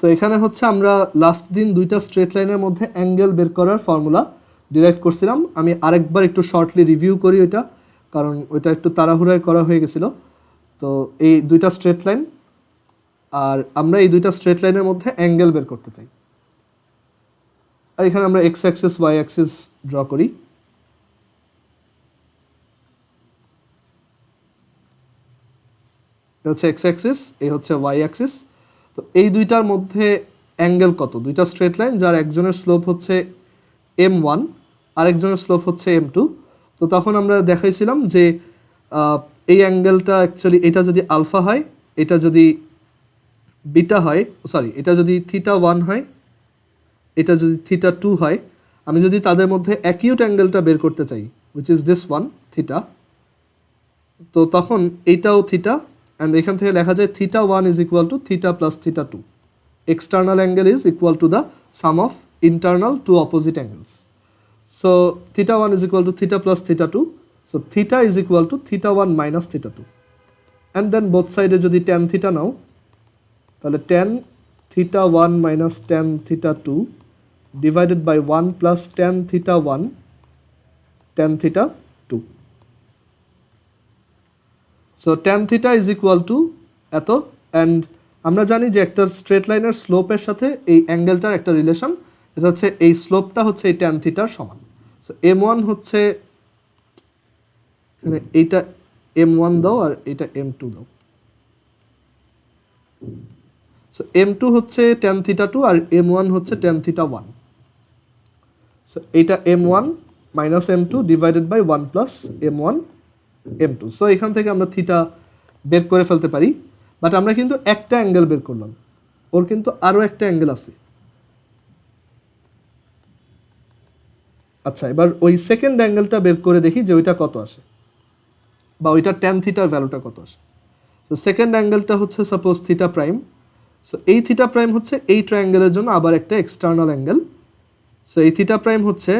তো এখানে হচ্ছে আমরা লাস্ট দিন দুইটা স্ট্রেট লাইনের মধ্যে অ্যাঙ্গেল বের করার ফর্মুলা ডিরাইভ করছিলাম। আমি আরেকবার একটু শর্টলি রিভিউ করি ওইটা, কারণ ওইটা একটু তাড়াহুড়ায় করা হয়ে গেছিলো। তো এই দুইটা স্ট্রেট লাইন, আর আমরা এই দুইটা স্ট্রেট লাইনের মধ্যে অ্যাঙ্গেল বের করতে চাই। আর এখানে আমরা X axis Y axis draw করি। এটা হচ্ছে এক্স অ্যাক্সিস, এই হচ্ছে ওয়াই অ্যাক্সিস। তো এই দুইটার মধ্যে অ্যাঙ্গেল কত? দুইটা স্ট্রেট লাইন যার একজনের স্লোপ হচ্ছে m1 আরেকজনের স্লোপ হচ্ছে m2। তো তখন আমরা দেখাইছিলাম যে এই অ্যাঙ্গেলটা অ্যাকচুয়ালি এটা যদি আলফা হয়, এটা যদি বিটা হয়, সরি এটা যদি θ1 হয়, এটা যদি θ2 হয়, আমি যদি তাদের মধ্যে অ্যাকিউট অ্যাঙ্গেলটা বের করতে চাই which is this one theta, তো তখন এইটাও থিটা, অ্যান্ড এখান থেকে লেখা যায় θ1 is equal to theta plus θ2। External angle is equal to the sum of internal two opposite angles. So θ1 is equal to theta plus θ2. So theta is equal to θ1 minus θ2. And then both sides যদি tan theta নাও, তাহলে tan θ1 minus tan θ2 divided by 1 plus tan θ1 tan θ2. So tan theta is equal to এত, and আমরা জানি যে একটা straight লাইনের স্লোপের সাথে এই অ্যাঙ্গেলটার একটা রিলেশন, এটা হচ্ছে এই স্লোপটা হচ্ছে এই ট্যান থিটার সমান। সো m1 হচ্ছে এখানে এইটা m1 দাও আর এটা m2 দাও। সো m2 হচ্ছে ট্যান থিটা 2 আর m1 হচ্ছে ট্যান থিটা 1। সো এইটা m1 minus m2 divided by 1 plus m1 m2। So এখান থেকে আমরা থিটা বের করে ফেলতে পারি, বাট আমরা কিন্তু একটা অ্যাঙ্গেল বের করলাম, ওর কিন্তু আরও একটা অ্যাঙ্গেল আছে। আচ্ছা, এবার ওই সেকেন্ড অ্যাঙ্গেলটা বের করে দেখি যে ওইটা কত আসে, বা ওইটা ট্যান থিটার ভ্যালুটা কত আসে। তো সেকেন্ড অ্যাঙ্গেলটা হচ্ছে সাপোজ থিটা প্রাইম। সো এই থিটা প্রাইম হচ্ছে এই ট্রায়াঙ্গেলের জন্য আবার একটা এক্সটার্নাল অ্যাঙ্গেল। সো এই থিটা প্রাইম হচ্ছে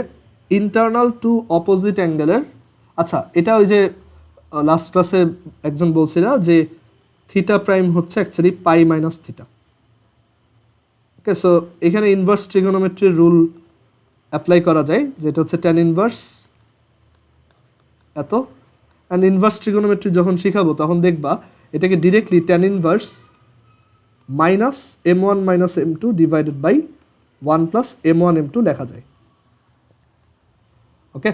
ইন্টারনাল টু অপোজিট অ্যাঙ্গেলের। আচ্ছা, এটা ওই যে লাস্ট ক্লাসে একজন বলছিল যে থিটা প্রাইম হচ্ছে অ্যাকচুয়ালি পাই মাইনাস থিটা। ওকে, সো এখানে ইনভার্স ট্রিগোনোমেট্রির রুল অ্যাপ্লাই করা যায়, যেটা হচ্ছে ট্যান ইনভার্স এত। অ্যান্ড ইনভার্স ট্রিগোনোমেট্রি যখন শিখাবো তখন দেখবা এটাকে directly tan inverse minus m1 minus m2 divided by 1 plus m1 m2 লেখা যায়। ওকে,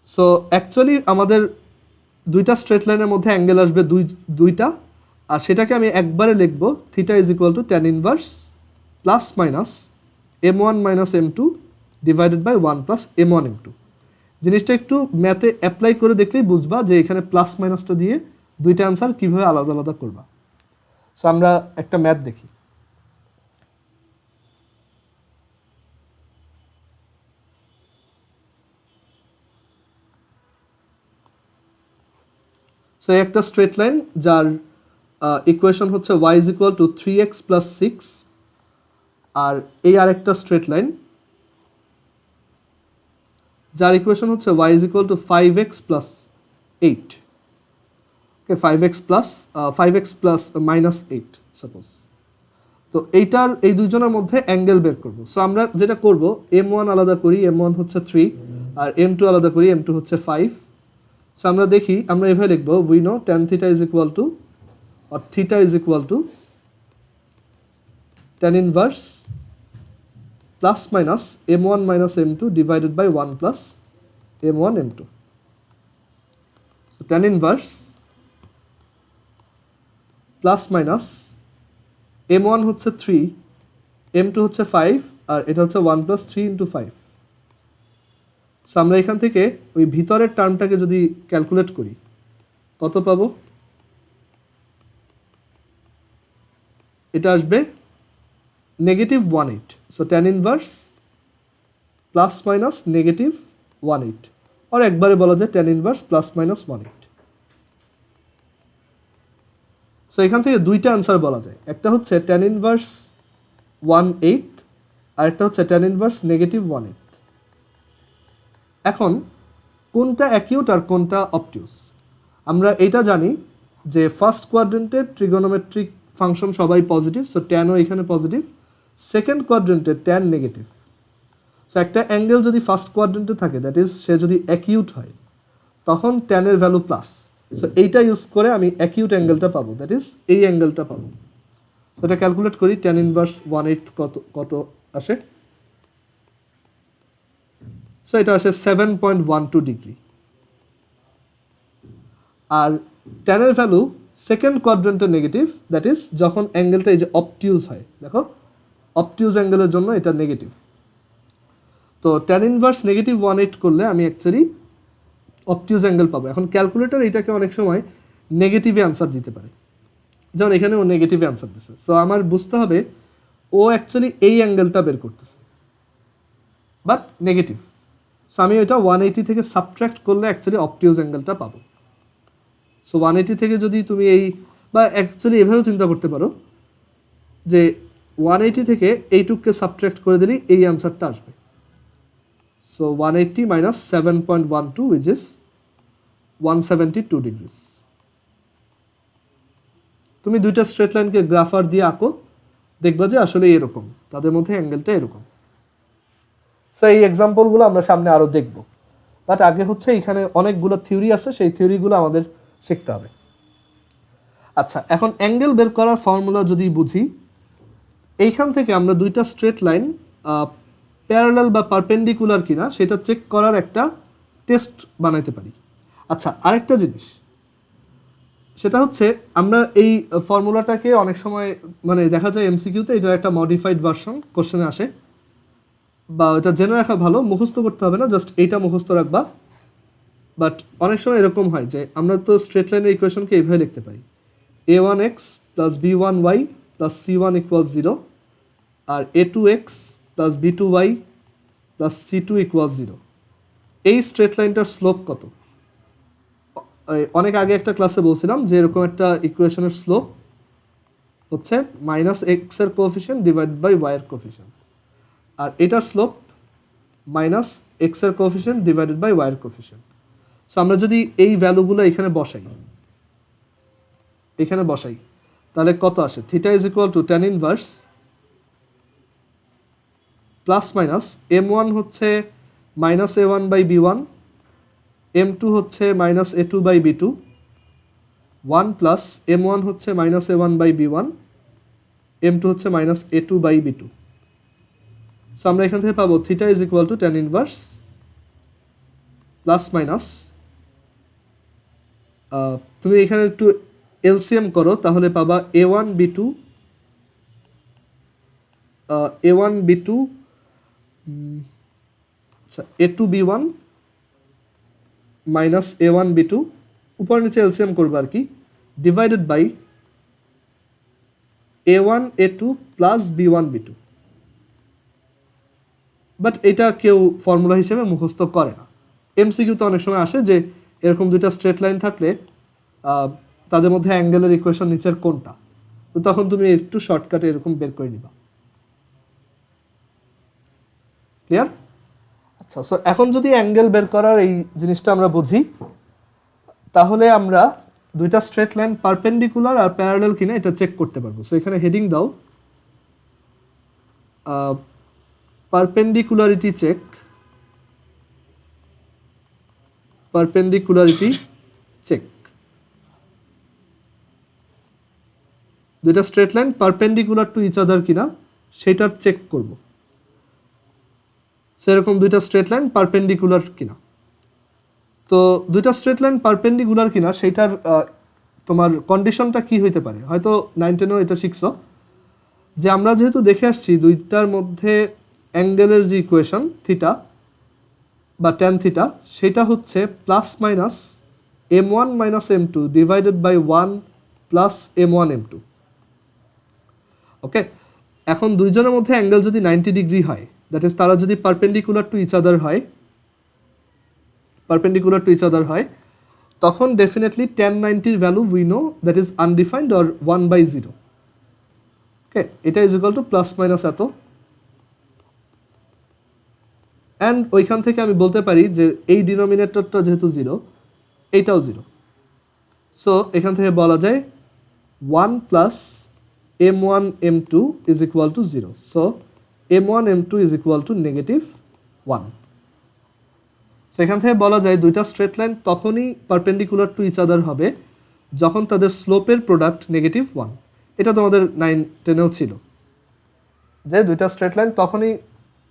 সো অ্যাকচুয়ালি আমাদের দুইটা স্ট্রেট লাইনের মধ্যে অ্যাঙ্গেল আসবে দুইটা, আর সেটাকে আমি একবারে লিখবো theta is equal to tan inverse plus minus m1 minus m2 divided by 1 plus m1 m2। জিনিসটা একটু ম্যাথে অ্যাপ্লাই করে দেখলেই বুঝবা যে এখানে প্লাস মাইনাসটা দিয়ে দুইটা অ্যান্সার কীভাবে আলাদা আলাদা করবা। সো আমরা একটা ম্যাথ দেখি। সো একটা স্ট্রেট লাইন যার ইকুয়েশন হচ্ছে y is equal two 3x plus 6, আর এই আরেকটা স্ট্রেট লাইন যার ইকুয়েশন হচ্ছে y is equal two 5x plus 8। Okay, 5x plus minus 8 suppose. তো এইটার এই দুজনের মধ্যে অ্যাঙ্গেল বের করবো। সো আমরা যেটা করব, m1 আলাদা করি, m1 হচ্ছে 3, আর m2 আলাদা করি, m2 হচ্ছে 5। সো আমরা দেখি, আমরা এভাবে লিখবো we know tan theta is equal two, or theta is equal to tan inverse plus minus m1 minus m2 divided by 1 plus m1 m2. So tan inverse plus minus m1 হচ্ছে 3, m2 হচ্ছে 5, আর এটা হচ্ছে 1 plus 3 into 5. So আমরা এখান থেকে ওই ভিতরের টার্মটাকে যদি ক্যালকুলেট করি কত পাবো, এটা আসবে negative 1/8। So tan inverse plus minus negative 1/8, আর একবারে বলা যায় tan inverse plus minus 1/8। So এখান থেকে দুইটা আনসার বলা যায়, একটা হচ্ছে ট্যান ইনভার্স 1/8 আর একটা হচ্ছে ট্যান ইনভার্স নেগেটিভ 1/8। এখন কোনটা অ্যাকিউট আর কোনটা অবটিউস আমরা এটা জানি যে ফার্স্ট কোয়াড্রেন্টের ট্রিগোনোমেট্রিক ফাংশন সবাই পজিটিভ, সো ট্যানও এখানে পজিটিভ। সেকেন্ড কোয়াড্রেন্টে ট্যান নেগেটিভ। সো একটা অ্যাঙ্গেল যদি ফার্স্ট কোয়াড্রেন্টে থাকে, দ্যাট ইজ সে যদি অ্যাকিউট হয়, তখন ট্যানের ভ্যালু প্লাস। সো এইটা ইউজ করে আমি অ্যাকিউট অ্যাঙ্গেলটা পাবো, দ্যাট ইজ এই অ্যাঙ্গেলটা পাবো। সো এটা ক্যালকুলেট করি, ট্যান ইনভার্স 1/8 কত আসে। সো এটা আসে 7.12 ডিগ্রি। আর ট্যানের ভ্যালু সেকেন্ড কোয়াড্রেন্টে নেগেটিভ, দ্যাট ইজ যখন অ্যাঙ্গেলটা এই যে অবটিউজ হয়, দেখো অবটিউজ অ্যাঙ্গেলের জন্য এটা নেগেটিভ। তো ট্যান ইনভার্স নেগেটিভ 1/8 করলে আমি অ্যাকচুয়ালি অবটিউজ অ্যাঙ্গেল পাবো। এখন ক্যালকুলেটর এটাকে অনেক সময় নেগেটিভে অ্যান্সার দিতে পারে, যেমন এখানে ও নেগেটিভে অ্যান্সার দিচ্ছে। সো আমার বুঝতে হবে ও অ্যাকচুয়ালি এই অ্যাঙ্গেলটা বের করতেছে, বাট নেগেটিভ। সো আমি ওইটা 180 থেকে সাবট্র্যাক্ট করলে অ্যাকচুয়ালি অবটিউজ অ্যাঙ্গেলটা পাবো। সো 180 থেকে যদি তুমি এই, বা অ্যাকচুয়ালি এভাবেও চিন্তা করতে পারো যে 180 থেকে এইটুককে সাবট্র্যাক্ট করে দিলেই এই অ্যান্সারটা আসবে। So 180 minus 7.12 which is 172 degrees. তুমি দুইটা স্ট্রেট লাইনকে গ্রাফার দিয়ে আঁকো, দেখবা যে আসলে এরকম, তাদের মধ্যে অ্যাঙ্গেলটা এরকম। সো এই এক্সাম্পলগুলো আমরা সামনে আরও দেখব, বাট আগে হচ্ছে এখানে অনেকগুলো থিওরি আছে, সেই থিওরিগুলো আমাদের শিখতে হবে। আচ্ছা, এখন অ্যাঙ্গেল বের করার ফর্মুলা যদি বুঝি, এইখান থেকে আমরা দুইটা স্ট্রেট লাইন প্যারালাল বা পারপেন্ডিকুলার কিনা সেটা চেক করার একটা টেস্ট বানাইতে পারি। আচ্ছা, আরেকটা জিনিস, সেটা হচ্ছে আমরা এই ফর্মুলাটাকে অনেক সময় মানে দেখা যায় এমসিকিউতে এটার একটা মডিফাইড ভার্সন কোশ্চেনে আসে, বা এটা জেনে রাখা ভালো, মুখস্থ করতে হবে না, জাস্ট এইটা মুখস্থ রাখবা। বাট অনেক সময় এরকম হয় যে আমরা তো স্ট্রেট লাইনের ইকুয়েশনকে এইভাবে লিখতে পারি, a1x plus b1y plus c1 equal 0, আর a2x plus b2y plus c2 equal 0। এই স্ট্রেট লাইনটার স্লোপ কত? অনেক আগে একটা ক্লাসে বলছিলাম যে এরকম একটা ইকুয়েশনের স্লোপ হচ্ছে মাইনাস এক্স এর কোএফিসিয়েন্ট ডিভাইড বাই ওয়াই এর কোএফিসিয়েন্ট, আর এটার স্লোপ মাইনাস এক্স এর কোএফিসিয়েন্ট ডিভাইডেড বাই ওয়াই এর কোএফিসিয়েন্ট। সো আমরা যদি এই ভ্যালুগুলো এখানে বসাই তাহলে কত আসে? Theta is equal to tan inverse plus minus m1 হচ্ছে minus a1 by b1, m2 হচ্ছে minus a2 by b2, 1 plus m1 হচ্ছে minus a1 by b1, m2 হচ্ছে minus a2 by b2। So আমরা এখান থেকে পাবো theta is equal to tan inverse plus minus, তুমি এখানে একটু এলসিএম করো তাহলে পাবা a1 b2 আচ্ছা a2 b1 minus a1 b2, উপর নিচে এলসিএম করবো আর কি, divided by a1 a2 plus b1 b2। But এটা কেউ ফর্মুলা হিসেবে মুখস্থ করে না। এমসিকিউতে অনেক সময় আসে যে এরকম দুইটা স্ট্রেট লাইন থাকলে তাদের মধ্যে অ্যাঙ্গেলের ইকুয়েশন নিচের কোনটা, তো তখন তুমি একটু শর্টকাটে এরকম বের করে নিবা। ক্লিয়ার? আচ্ছা, সো এখন যদি অ্যাঙ্গেল বের করার এই জিনিসটা আমরা বুঝি, তাহলে আমরা দুইটা স্ট্রেট লাইন পারপেন্ডিকুলার আর প্যারালাল কিনা এটা চেক করতে পারবো। সো এখানে হেডিং দাও পারপেন্ডিকুলারিটি চেক, পারপেন্ডিকুলারিটি চেক। দুইটা straight line perpendicular to each other কিনা সেটার চেক করব। সেরকম দুইটা স্ট্রেট লাইন পারপেন্ডিকুলার কিনা, তো দুইটা স্ট্রেট লাইন পারপেন্ডিকুলার কিনা সেইটার তোমার কন্ডিশনটা কি হইতে পারে? হয়তো 9 10 এটা শিখছো যে আমরা যেহেতু দেখে আসছি দুইটার মধ্যে অ্যাঙ্গেলের যে ইকুয়েশন থিটা বা ট্যান থিটা, সেটা হচ্ছে plus minus m1 minus m2 divided by 1 plus m1 m2। Okay, এখন দুইজনের মধ্যে অ্যাঙ্গেল যদি 90 ডিগ্রি হয়, দ্যাট ইজ তারা যদি পারপেন্ডিকুলার টু ইচ আদার হয়, তখন definitely tan 90 value we know that is undefined or 1/0। ওকে, এটা is equal two plus minus এত, অ্যান্ড ওইখান থেকে আমি বলতে পারি যে এই ডিনোমিনেটরটা যেহেতু 0, এইটাও 0। সো এখান থেকে বলা যায় 1 plus m1 m2 is equal to 0. So m1 m2 is equal to -1. So এখান থেকে বলা যায় দুইটা স্ট্রেট লাইন তখনই পারপেন্ডিকুলার টু ইচ আদার হবে যখন তাদের স্লোপের প্রোডাক্ট -1। এটা তোমাদের 9-10-এও ছিল যে দুইটা স্ট্রেট লাইন তখনই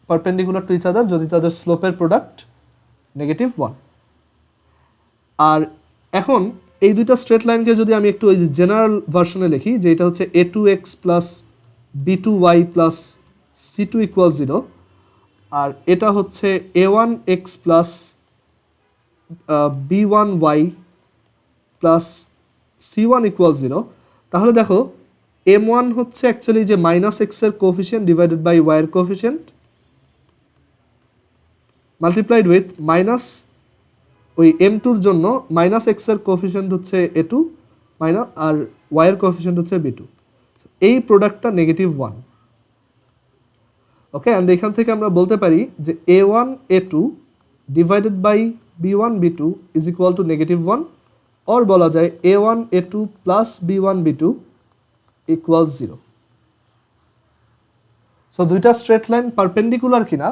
পারপেন্ডিকুলার টু ইচ আদার যদি তাদের স্লোপের প্রোডাক্ট -1। আর এখন এই দুইটা স্ট্রেট লাইনকে যদি আমি একটু ওই জেনারেল ভার্সনে লিখি যে এটা হচ্ছে a2x plus b2y plus c2 equal 0, আর এটা হচ্ছে a1x plus b1y plus c1 equal 0, তাহলে দেখো m1 হচ্ছে অ্যাকচুয়ালি যে -x এর কোএফিসিয়েন্ট ডিভাইডেড বাই y এর কোএফিসিয়েন্ট মাল্টিপ্লাইড উইথ মাইনাস ওই m2 এর জন্য -x এর কোএফিসিয়েন্ট হচ্ছে a2 মাইনাস আর y এর কোএফিসিয়েন্ট হচ্ছে b2। এই প্রোডাক্টটা -1। ওকে, অ্যান্ড এখান থেকে আমরা বলতে পারি যে a1 a2 divided by b1 b2 is equal to -1, or বলা যায় a1 a2 plus b1 b2 equal 0। So দুইটা স্ট্রেট লাইন পারপেন্ডিকুলার কিনা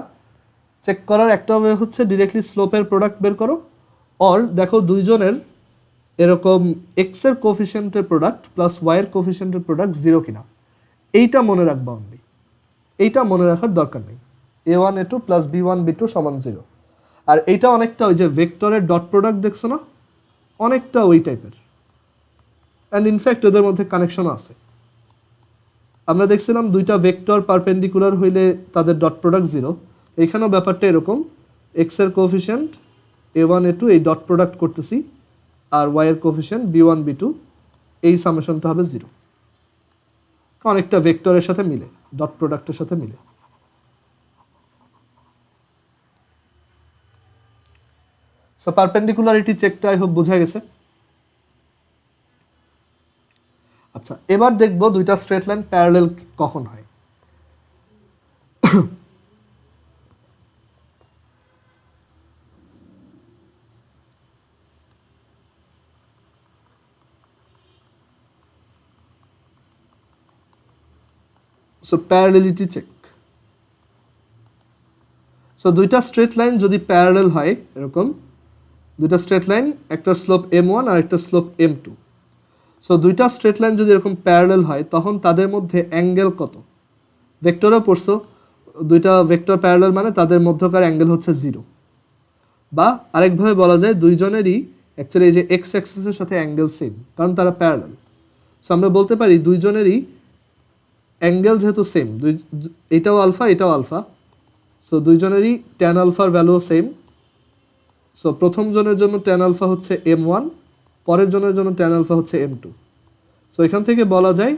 চেক করার একটা ওয়ে হচ্ছে ডিরেক্টলি স্লোপের প্রোডাক্ট বের করো, অর দেখো দুইজনের এরকম এক্স এর কোএফিসিয়েন্টের প্রোডাক্ট প্লাস ওয়াই এর কোএফিসিয়েন্টের প্রোডাক্ট 0 কিনা। এইটা মনে রাখবা অনলি, এইটা মনে রাখার দরকার নেই। a1 a2 plus b1 b2 সমান 0। আর এইটা অনেকটা ওই যে ভেক্টরের ডট প্রোডাক্ট দেখছো না, অনেকটা ওই টাইপের, অ্যান্ড ইনফ্যাক্ট ওদের মধ্যে কানেকশন আছে। আমরা দেখছিলাম দুইটা ভেক্টর পারপেন্ডিকুলার হইলে তাদের ডট প্রোডাক্ট 0, এইখানেও ব্যাপারটা এরকম, এক্স এর কোএফিসিয়েন্ট a1 a2 এই ডট প্রোডাক্ট করতেছি আর ওয়াই এর কোএফিসিয়েন্ট b1 b2 এই সামেশনটা হবে 0, অনেকটা ভেক্টরের সাথে মিলে, ডট প্রোডাক্টের সাথে মিলে। সো পারপেন্ডিকুলারিটি চেকটা আই হোপ বোঝা গেছে। আচ্ছা, এবার দেখব দুইটা স্ট্রেট লাইন প্যারালেল কখন হয়। So parallelity check. সো দুইটা স্ট্রেট লাইন যদি প্যারালেল হয়, এরকম দুইটা স্ট্রেট লাইন, একটা স্লোপ m1 আর একটা স্লোপ m2। সো দুইটা স্ট্রেট লাইন যদি এরকম প্যারালেল হয় তখন তাদের মধ্যে অ্যাঙ্গেল কত? ভেক্টরও পড়ছো, দুইটা ভেক্টর প্যারালেল মানে তাদের মধ্যকার অ্যাঙ্গেল হচ্ছে 0, বা আরেকভাবে বলা যায় দুইজনেরই অ্যাকচুয়ালি এই যে এক্স অ্যাক্সিসের সাথে অ্যাঙ্গেল সেম, কারণ তারা প্যারালেল। সো আমরা বলতে পারি দুইজনেরই অ্যাঙ্গেল যেহেতু সেম, এটাও আলফা এটাও আলফা, সো দুইজনেরই ট্যান আলফার ভ্যালুও সেম। সো প্রথম জনের জন্য ট্যান আলফা হচ্ছে m1, পরের জনের জন্য ট্যান আলফা হচ্ছে m2। সো এখান থেকে বলা যায়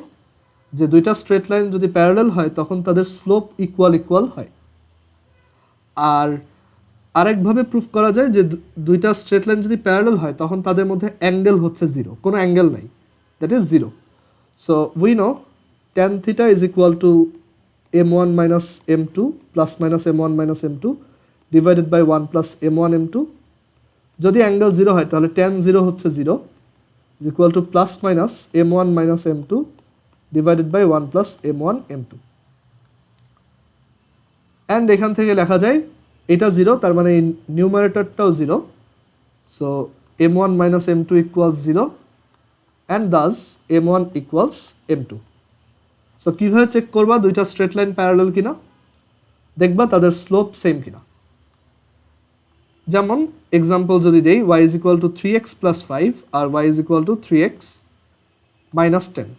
যে দুইটা স্ট্রেট লাইন যদি প্যারালেল হয় তখন তাদের স্লোপ ইকুয়াল ইকুয়াল হয়। আর আরেকভাবে প্রুফ করা যায় যে দুইটা স্ট্রেট লাইন যদি প্যারালেল হয় তখন তাদের মধ্যে অ্যাঙ্গেল হচ্ছে 0, কোনো অ্যাঙ্গেল নাই, that is 0। So we know tan theta is equal to m1 minus m2 plus minus m1 minus m2 divided by 1 plus m1 m2। যদি অ্যাঙ্গেল 0 হয় তাহলে tan 0 হচ্ছে 0 is equal to plus minus m1 minus m2 divided by 1 plus m1 m2। And এখান থেকে লেখা যায় এটা 0, তার মানে নিউমারেটরটাও 0, so m1 minus m2 equals 0 and thus m1 equals m2। So কীভাবে চেক করবা দুইটা স্ট্রেট লাইন প্যারালেল কিনা? দেখবা তাদের স্লোপ সেম কিনা। যেমন এক্সাম্পল যদি দেই, y is equal to 3x plus 5 R y is equal to 3x minus 10,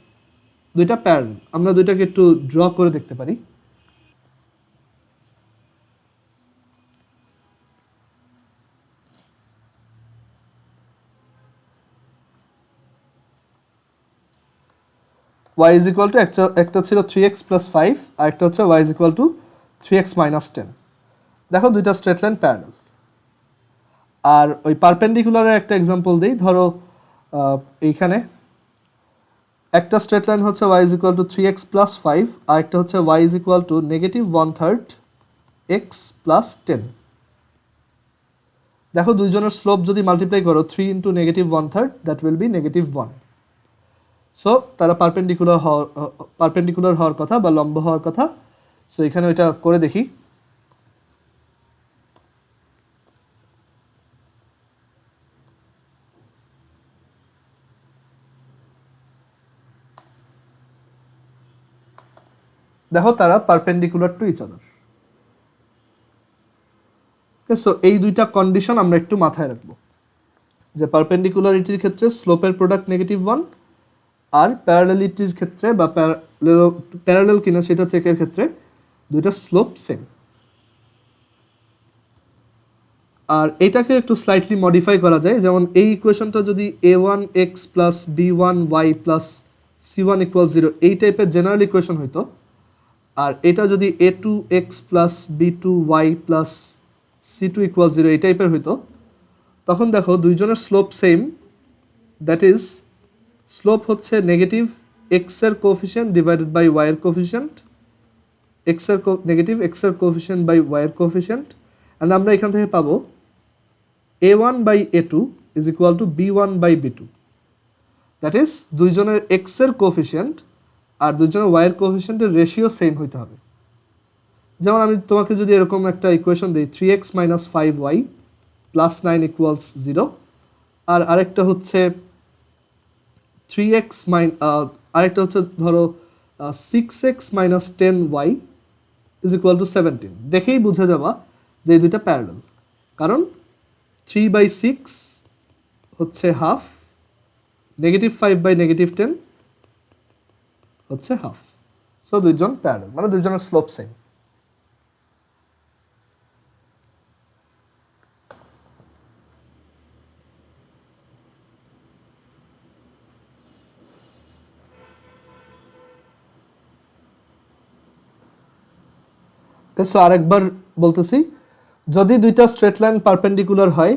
দুইটা প্যারালেল। আমরা দুইটাকে একটু ড্র করে দেখতে পারি। y is equal to একটা ছিল 3x plus 5 আর একটা হচ্ছে y is equal to 3x minus 10। দেখো দুইটা স্ট্রেট লাইন প্যারালেল। আর ওই পারপেন্ডিকুলারের একটা এক্সাম্পল দিই, ধরো এইখানে একটা স্ট্রেট লাইন হচ্ছে y is equal to 3x plus 5 আর একটা হচ্ছে y is equal to -1/3 x plus 10। দেখো দুইজনের স্লোপ যদি মাল্টিপ্লাই করো 3 into -1/3 that will be -1। So তারা পারপেন্ডিকুলার হওয়ার কথা বা লম্ব হওয়ার কথা। সো এখানে ওইটা করে দেখি। দেখো তারা perpendicular to each other. So এই দুইটা কন্ডিশন আমরা একটু মাথায় রাখবো, যে পারপেন্ডিকুলারিটির ক্ষেত্রে স্লোপের প্রোডাক্ট -1, আর প্যারালেলিটির ক্ষেত্রে বা প্যারালেল কিনা সেটা চেকের ক্ষেত্রে দুইটা স্লোপ সেম। আর এটাকে একটু স্লাইটলি মডিফাই করা যায়, যেমন এই ইকুয়েশনটা যদি a1x plus b1y plus c1 = 0 এই টাইপের জেনারেল ইকুয়েশন হইতো, আর এটা যদি a2x plus b2y plus c2 = 0 এই টাইপের হইতো, তখন দেখো দুইজনের slope same, that is slope হচ্ছে নেগেটিভ এক্স এর কোফিশিয়েন্ট ডিভাইডেড বাই ওয়াই এর কোফিশিয়েন্ট, নেগেটিভ এক্স এর কোফিশিয়েন্ট বাই ওয়াই এর কোফিশিয়েন্ট। অ্যান্ড আমরা এখান থেকে পাবো a1 by a2 is equal to b1 by b2, that is দুইজনের এক্স এর কোফিশিয়েন্ট আর দুইজনের ওয়াই এর কোফিশিয়েন্টের রেশিও সেম হইতে হবে। যেমন আমি তোমাকে যদি এরকম একটা ইকুয়েশন দিই 3x মাইনাস 5y প্লাস 9 = 0, আর আরেকটা হচ্ছে 3x আরেকটা হচ্ছে ধরো 6x minus 10y is equal two 17, দেখেই বুঝে যাবা যে এই দুইটা প্যারালাল, কারণ 3/6 হচ্ছে হাফ, -5/-10 হচ্ছে হাফ। সো দুইজন প্যারালাল, মানে দুইজনের স্লোপ সেম। সো আরেকবার বলতেছি, যদি দুইটা স্ট্রেট লাইন পারপেন্ডিকুলার হয়,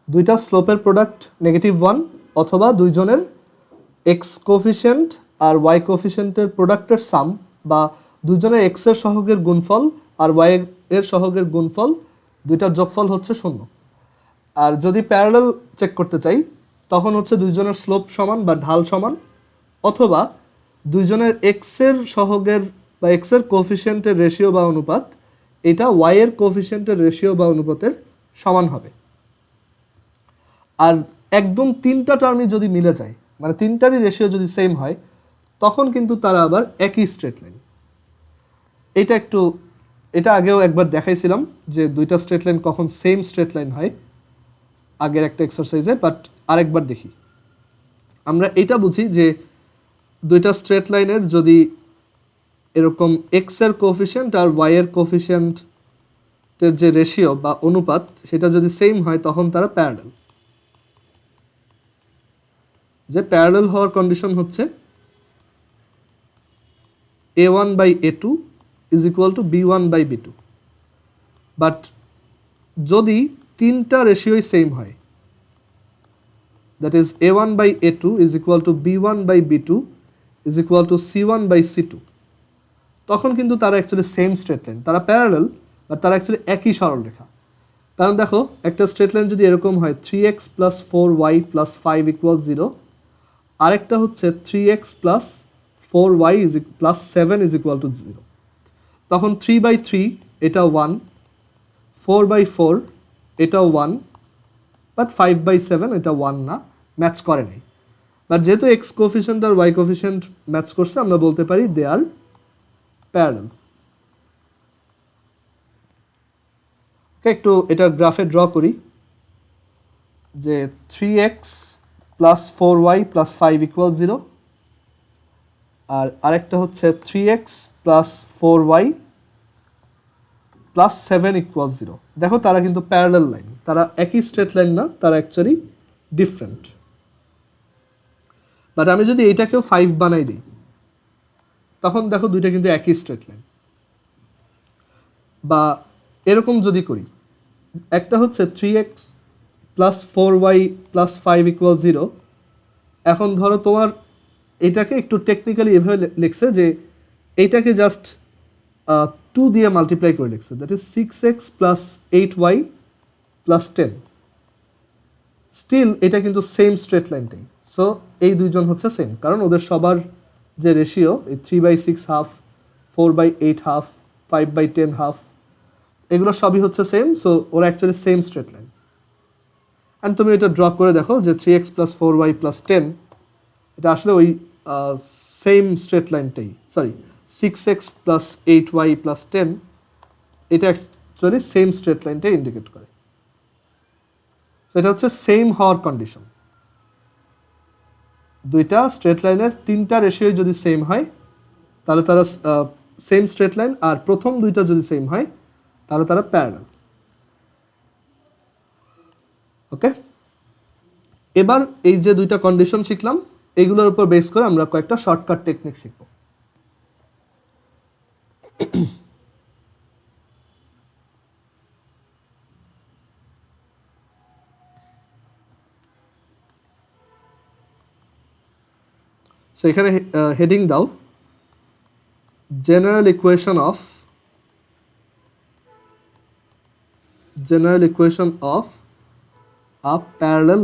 দুইটা স্লোপের প্রোডাক্ট -1 অথবা দুইজনের এক্স কোফিশিয়েন্ট আর ওয়াই কোফিশিয়েন্টের প্রোডাক্টের সাম, বা দুইজনের এক্স এর সহগের গুণফল আর ওয়াই এর সহগের গুণফল, দুইটার যোগফল হচ্ছে 0। আর যদি প্যারালাল চেক করতে চাই, তখন হচ্ছে দুইজনের স্লোপ সমান বা ঢাল সমান, অথবা দুইজনের এক্স এর সহগের বা এক্স এর কোফিশিয়েন্টের রেশিও বা অনুপাত এটা ওয়াই এর কোফিশিয়েন্টের রেশিও বা অনুপাতের সমান হবে। আর একদম তিনটা টার্মই যদি মিলে যায়, মানে তিনটারই রেশিও যদি সেম হয়, তখন কিন্তু তারা আবার একই স্ট্রেট লাইন। এটা আগেও একবার দেখাইছিলাম যে দুইটা স্ট্রেট লাইন কখন সেম স্ট্রেট লাইন হয় আগের একটা এক্সারসাইজে, বাট আরেকবার দেখি। আমরা এটা বুঝি যে দুইটা স্ট্রেট লাইনের যদি এরকম এক্স এর কোফিশিয়েন্ট আর ওয়াই এর কোফিশিয়েন্টের যে রেশিও বা অনুপাত সেটা যদি সেম হয়, তখন তারা প্যারালাল। যে প্যারালাল হওয়ার কন্ডিশন হচ্ছে a1/a2 is equal two b1/b2, but যদি তিনটা রেশিওই সেম হয়, that is a1/a2 is equal two b1/b2 is equal two c1/c2, তখন কিন্তু তারা অ্যাকচুয়ালি সেম স্ট্রেট লাইন, তারা প্যারালাল, বাট তারা অ্যাকচুয়ালি একই সরলরেখা। কারণ দেখো একটা স্ট্রেট লাইন যদি এরকম হয় 3x প্লাস 4y প্লাস 5 = 0, আরেকটা হচ্ছে 3x plus 4y plus 7 is equal to 0, তখন 3/3 এটা 1, 4/4 এটাও 1, বাট 5/7 এটা 1 না, ম্যাচ করে নাই। বাট যেহেতু এক্স কোফিশিয়েন্ট আর ওয়াই কোফিশিয়েন্ট ম্যাচ করছে, আমরা বলতে পারি দে আর প্যারালাল। একটু এটা গ্রাফে ড্র করি, যে 3x প্লাস 4y প্লাস 5 = 0, আর আরেকটা হচ্ছে 3x প্লাস 4y প্লাস 7 = 0। দেখো তারা কিন্তু প্যারালাল লাইন, তারা একই স্ট্রেট লাইন না, তারা অ্যাকচুয়ালি ডিফারেন্ট। বাট আমি যদি এইটাকেও 5 বানাই দিই, তখন দেখো দুইটা কিন্তু একই স্ট্রেট লাইন। বা এরকম যদি করি, একটা হচ্ছে 3x প্লাস 4y প্লাস 5 = 0, এখন ধরো তোমার এটাকে একটু টেকনিক্যালি এভাবে লিখছে যে এইটাকে জাস্ট 2 দিয়ে মাল্টিপ্লাই করে লিখছে, that is 6x plus 8y plus 10। Still এটা কিন্তু সেম স্ট্রেট লাইনটাই, সো এই দুইজন হচ্ছে সেম, কারণ ওদের সবার যে রেশিও এই 3/6 হাফ, 4/8 হাফ, 5/10 হাফ, এগুলো সবই হচ্ছে সেম। সো ওরা actually same straight line. And তুমি এটা ড্র করে দেখো যে 3x + 4y + 10 এটা আসলে ওই same straight লাইনটাই, sorry 6x + 8y + 10 এটা অ্যাকচুয়ালি সেম স্ট্রেট লাইনটাই ইন্ডিকেট করে। সো এটা হচ্ছে সেম হওয়ার কন্ডিশন। দুইটা স্ট্রেট লাইনের তিনটা রেশিও যদি সেম হয় তাহলে তারা সেম স্ট্রেট লাইন, আর প্রথম দুইটা যদি সেম হয় তাহলে তারা প্যারালাল। ওকে, এবার এই যে দুইটা কন্ডিশন শিখলাম এইগুলোর উপর বেস করে আমরা কয়েকটা শর্টকাট টেকনিক শিখব। সো এখানে হেডিং দাও general equation of a parallel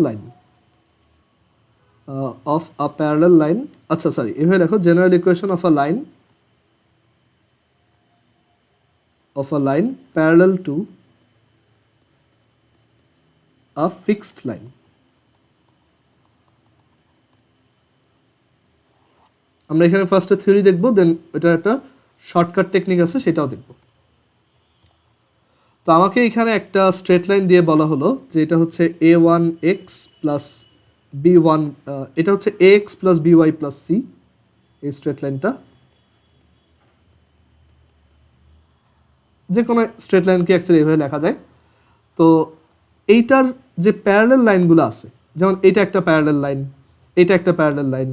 line আচ্ছা সরি, এভাবে দেখো general equation of a line parallel to a fixed line. আমরা এখানে ফার্স্টে থিওরি দেখব, দেন এটা একটা শর্টকাট টেকনিক আছে সেটাও দেখব। তো আমাকে এখানে একটা স্ট্রেট লাইন দিয়ে বলা হলো যে এটা হচ্ছে a1x প্লাস b1, এটা হচ্ছে ax plus by plus c, এই স্ট্রেট লাইনটা। যে কোনো স্ট্রেট লাইনকে অ্যাকচুয়ালি এভাবে লেখা যায়। তো এইটার যে প্যারালাল লাইনগুলো আছে, যেমন এটা একটা প্যারালাল লাইন, এটা একটা প্যারালাল লাইন,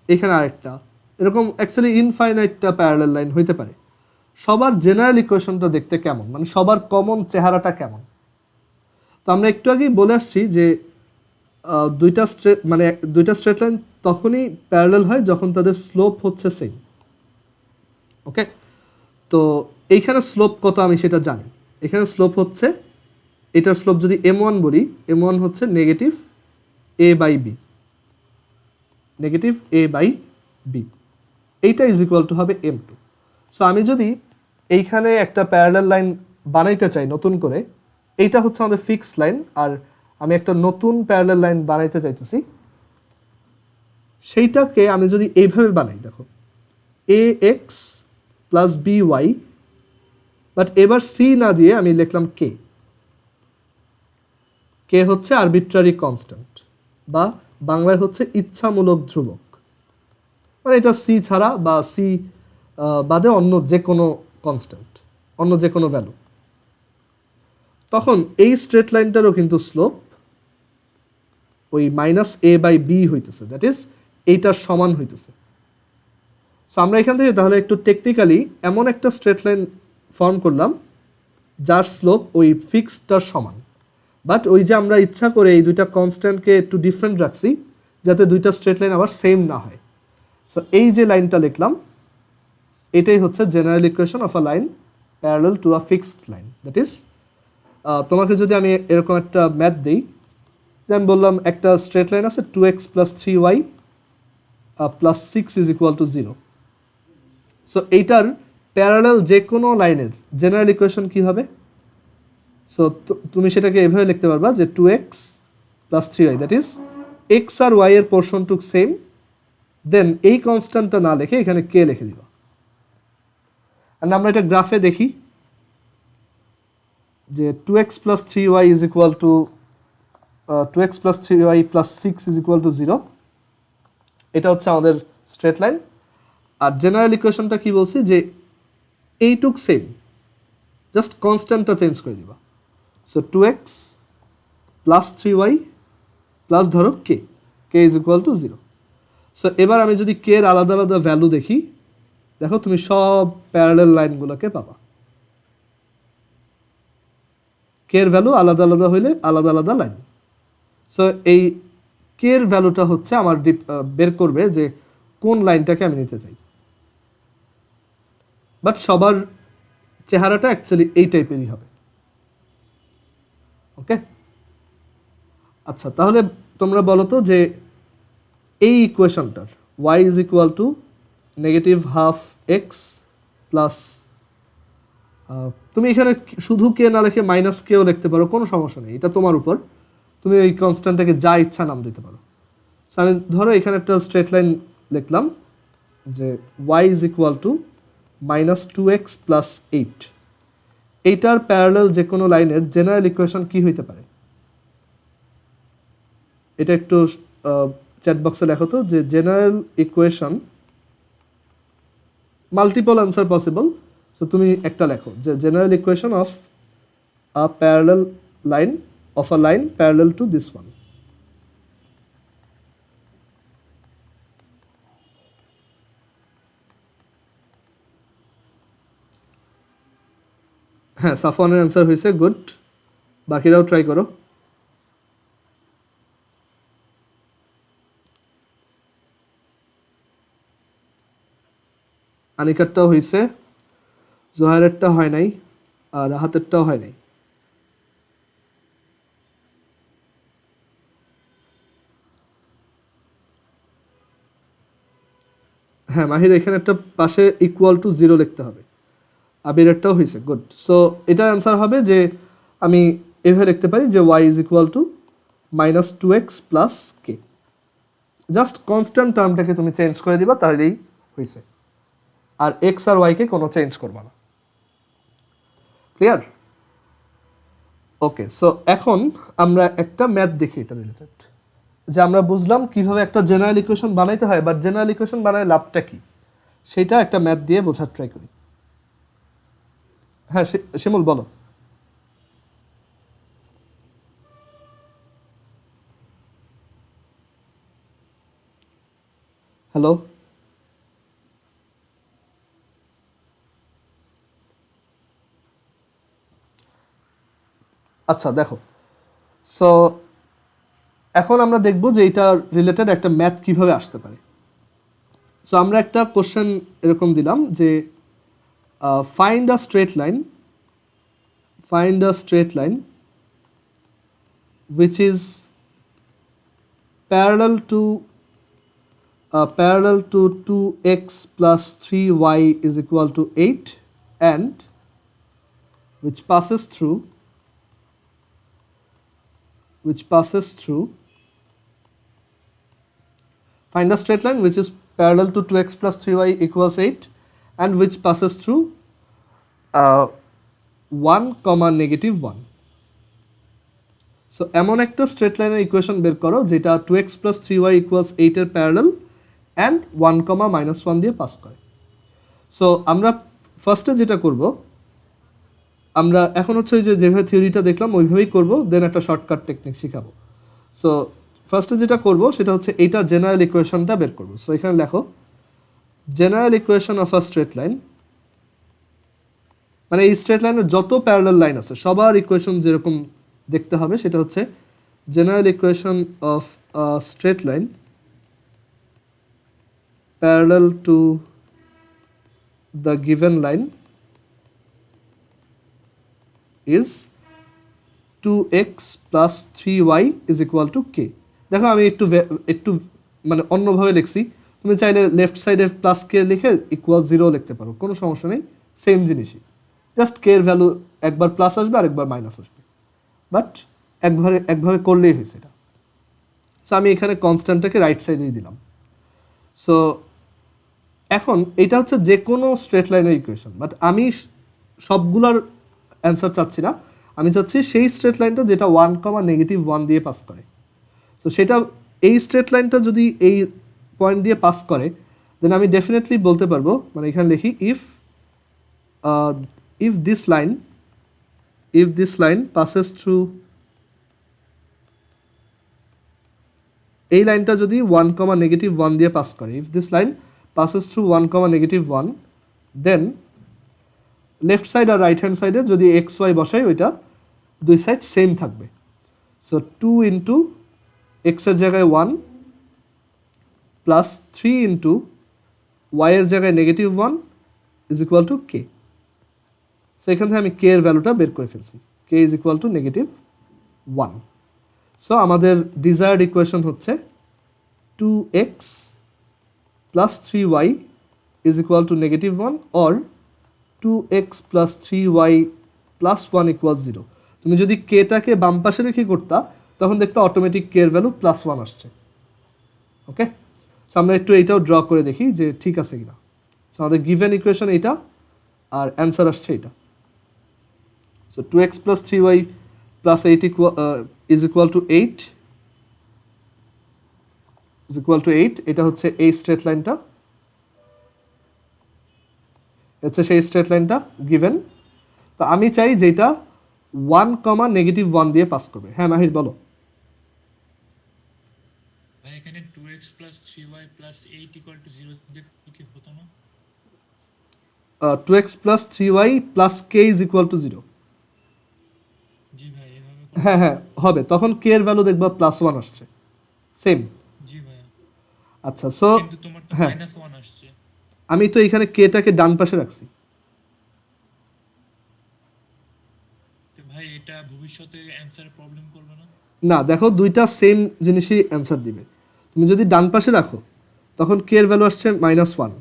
এখানে আরেকটা, এরকম অ্যাকচুয়ালি ইনফাইনাইটটা প্যারালাল লাইন হইতে পারে। সবার জেনারেল ইকুয়েশনটা দেখতে কেমন, মানে সবার কমন চেহারাটা কেমন? তো আমরা একটু আগেই বলে আসছি যে দুইটা স্ট্রেট লাইন তখনই প্যারালাল হয় যখন তাদের স্লোপ হচ্ছে সেম। ওকে, তো এইখানে স্লোপ কত আমি সেটা জানি। এখানে স্লোপ হচ্ছে, এটার স্লোপ যদি m1 বলি, m1 হচ্ছে নেগেটিভ a/b, নেগেটিভ a/b, এইটা ইজ ইকুয়াল টু হবে m2। সো আমি যদি এইখানে একটা প্যারালাল লাইন বানাইতে চাই নতুন করে, এইটা হচ্ছে আমাদের ফিক্সড লাইন, আর আমি একটা নতুন প্যারালাল লাইন বানাইতে চাইতেছি, সেইটাকে আমি যদি এইভাবে বানাই, দেখো ax প্লাস by, বাট এবার c না দিয়ে আমি লিখলাম k। কে হচ্ছে আরবিট্রারি কনস্ট্যান্ট, বা বাংলায় হচ্ছে ইচ্ছামূলক ধ্রুবক, মানে এটা সি ছাড়া বা সি বাদে অন্য যে কোনো কনস্ট্যান্ট, অন্য যে কোনো ভ্যালু। তখন এই স্ট্রেট লাইনটারও কিন্তু স্লোপ ওই -a/b হইতেছে, দ্যাট ইজ এইটার সমান হইতেছে। সো আমরা এখান থেকে তাহলে একটু টেকনিক্যালি এমন একটা স্ট্রেট লাইন ফর্ম করলাম যার স্লোপ ওই ফিক্সডটার সমান, বাট ওই যে আমরা ইচ্ছা করে এই দুইটা কনস্ট্যান্টকে একটু ডিফারেন্ট রাখছি যাতে দুইটা স্ট্রেট লাইন আবার সেম না হয়। সো এই যে লাইনটা লিখলাম এটাই হচ্ছে general equation of a line parallel to a fixed line. That is, তোমাকে যদি আমি এরকম একটা ম্যাথ দিই, যে আমি বললাম একটা স্ট্রেট লাইন আছে 2x + 3y + 6 = 0। সো এইটার প্যারালাল যে কোনো লাইনের জেনারেল ইকুয়েশন কী হবে? সো তুমি সেটাকে এভাবে লিখতে পারবা যে 2x + 3y, that is X আর ওয়াই এর পোর্শনটুক সেম, দেন এই কনস্ট্যান্টটা না লিখে এখানে কে লিখে দিবা। আর আমরা এটা গ্রাফে দেখি যে 2x + 3y = 2x + 3y + 6 = 0। এটা হচ্ছে আমাদের স্ট্রেট লাইন। আর জেনারেল ইকুয়েশনটা কি বলছি, যে এইটুক সেম, জাস্ট কনস্ট্যান্টটা চেঞ্জ করে দিবা। সো 2x + 3y প্লাস ধরো কে = 0। সো এবার আমি যদি কে এর আলাদা আলাদা ভ্যালু দেখি, দেখো তুমি সব প্যারালাল লাইনগুলোকে পাবা। কে এর ভ্যালু আলাদা আলাদা হইলে আলাদা আলাদা লাইন। সো এই কে এর ভ্যালুটা হচ্ছে আমার বের করবে যে কোন লাইনটাকে আমি নিতে চাই, বাট সবার চেহারাটা অ্যাকচুয়ালি এই টাইপেরই হবে। ওকে, আচ্ছা তাহলে তোমরা বলো তো যে এই ইকুয়েশনটার y is equal to negative half x plus, তুমি এখানে শুধু কে না লিখে মাইনাস কেও লিখতে পারো, কোনো সমস্যা নেই, এটা তোমার উপর, তুমি ওই কনস্ট্যান্টটাকে যা ইচ্ছা নাম দিতে পারো। আমি ধরো এখানে একটা স্ট্রেট লাইন লিখলাম যে y is equal to minus two x plus eight, এইটার প্যারালাল যে কোনো লাইনের জেনারেল ইকুয়েশন কি হইতে পারে? এটা একটু চ্যাট বক্সে লেখো তো, যে general equation, multiple answer possible, তো তুমি একটা লেখো যে general equation of a parallel line, of a line parallel to this one. হ্যাঁ, সাফওয়ানের অ্যান্সার হয়েছে, গুড। বাকিরাও ট্রাই করো। আনিকারটাও হয়েছে, জোহারেরটা হয় নাই, আর রাহাতেরটাও হয় নাই। হ্যাঁ মাহির, এখানে একটা পাশে ইকুয়াল টু জিরো লিখতে হবে। আবিরেরটাও হয়েছে, গুড। সো এটার অ্যান্সার হবে যে আমি এভাবে লিখতে পারি যে y is equal to minus two x plus k. Just constant টার্মটাকে তুমি চেঞ্জ করে দিবা, তাহলেই হয়েছে। আর এক্স আর ওয়াইকে কোনো চেঞ্জ করবা না। ক্লিয়ার? ওকে, সো এখন আমরা একটা ম্যাথ দেখি এটা রিলেটেড, যে আমরা বুঝলাম কিভাবে একটা জেনারেল ইকুয়েশন বানাইতে হয়, বাট জেনারেল ইকুয়েশন বানায় লাভটা কি সেটা একটা ম্যাথ দিয়ে বোঝার ট্রাই করি। হ্যাঁ শিমুল বলো। হ্যালো, আচ্ছা দেখো, সো এখন আমরা দেখব যে এটা রিলেটেড একটা ম্যাথ কিভাবে আসতে পারে। সো আমরা একটা কোশ্চেন এরকম দিলাম যে find a straight line, find a straight line which is parallel to 2x plus 3y is equal to 8 and which passes through find a straight line which is parallel to 2x plus 3y equals 8 and which passes through 1 comma negative 1. So এমন একটা straight লাইনের equation বের করো যেটা 2x plus 3y equals 8 এর parallel and 1 comma minus 1 দিয়ে pass করে। So আমরা ফার্স্টে যেটা করব, আমরা এখন হচ্ছে ওই যে যেভাবে থিওরিটা দেখলাম ওইভাবেই করব, দেন একটা শর্টকাট টেকনিক শিখাবো। সো ফার্স্টে যেটা করব সেটা হচ্ছে এইটার জেনারেল ইকুয়েশনটা বের করব। সো এখানে লেখো general equation of a straight line, মানে এই স্ট্রেট লাইনের যত প্যারালাল লাইন আছে সবার ইকুয়েশন যেরকম দেখতে হবে সেটা হচ্ছে general equation of a straight line parallel to the given line is 2x plus 3y is equal to k. দেখো আমি একটু মানে অন্যভাবে লিখছি, তুমি চাইলে লেফট সাইডে প্লাস কে লিখে ইকুয়াল 0 লিখতে পারো, কোনো সমস্যা নেই, সেম জিনিসই, জাস্ট কে এর ভ্যালু একবার প্লাস আসবে আর একবার মাইনাস আসবে, বাট একভাবে করলেই হয়েছে এটা। সো আমি এখানে কনস্ট্যান্টটাকে রাইট সাইডেই দিলাম। সো এখন এটা হচ্ছে যে কোনো স্ট্রেট লাইনের ইকুয়েশন, বাট আমি সবগুলোর অ্যান্সার চাচ্ছি না, আমি চাচ্ছি সেই স্ট্রেট লাইনটা যেটা 1 comma negative 1 দিয়ে পাস করে। সো সেটা এই স্ট্রেট লাইনটা যদি এই পয়েন্ট দিয়ে পাস করে দেন আমি ডেফিনেটলি বলতে পারবো, মানে এখানে লিখি if this line passes through, এই লাইনটা যদি 1 comma negative 1 দিয়ে পাস করে, if this line passes through 1 comma negative 1 then left side আর রাইট হ্যান্ড সাইডে যদি এক্স ওয়াই বসাই ওইটা দুই সাইড সেম থাকবে। সো 2 ইন্টু এক্সের জায়গায় 1 প্লাস 3 ইন্টু ওয়াইয়ের জায়গায় negative 1 is equal to k. So এখান থেকে আমি কে এর ভ্যালুটা বের করে ফেলছি, k is equal to negative 1। So আমাদের ডিজায়ার্ড ইকুয়েশন হচ্ছে 2x plus 3y is equal to -1 or 2x plus 3y plus 1 equals 0. তুমি যদি কেটাকে বাম পাশে রেখে করতা তখন দেখতে অটোমেটিক কে এর ভ্যালু +1 আসছে। ওকে, সো আমরা একটু এইটাও ড্র করে দেখি যে ঠিক আছে কিনা। সো আমাদের গিভেন ইকুয়েশন এইটা আর অ্যান্সার আসছে এটা। So 2x plus 3y plus 8 is equal to 8 is equal to 8, এটা হচ্ছে এই স্ট্রেট লাইনটা, হচ্ছে সেই স্ট্রেট লাইনটা গিভেন। তো আমি চাই যেটা 1, -1 দিয়ে পাস করবে। হ্যাঁ মাহির বলো। ভাই এখানে 2x plus 3y plus 8 equal to 0 দিয়ে কি হতো না? 2x plus 3y plus k is equal to 0। জি ভাই এভাবে হ্যাঁ হ্যাঁ হবে, তখন k এর ভ্যালু দেখবা +1 আসছে সেম। জি ভাই, আচ্ছা সো কিন্তু তোমার তো হ্যাঁ -1 আসছে। আমি তো এখানে কেটাকে ডান পাশে রাখছি। তো ভাই এটা ভবিষ্যতে অ্যানসার প্রবলেম করবে না? না দেখো দুইটা সেম জিনিসই অ্যান্সার দিবে। তুমি যদি ডান পাশে রাখো তখন কে এর ভ্যালু আসছে -1।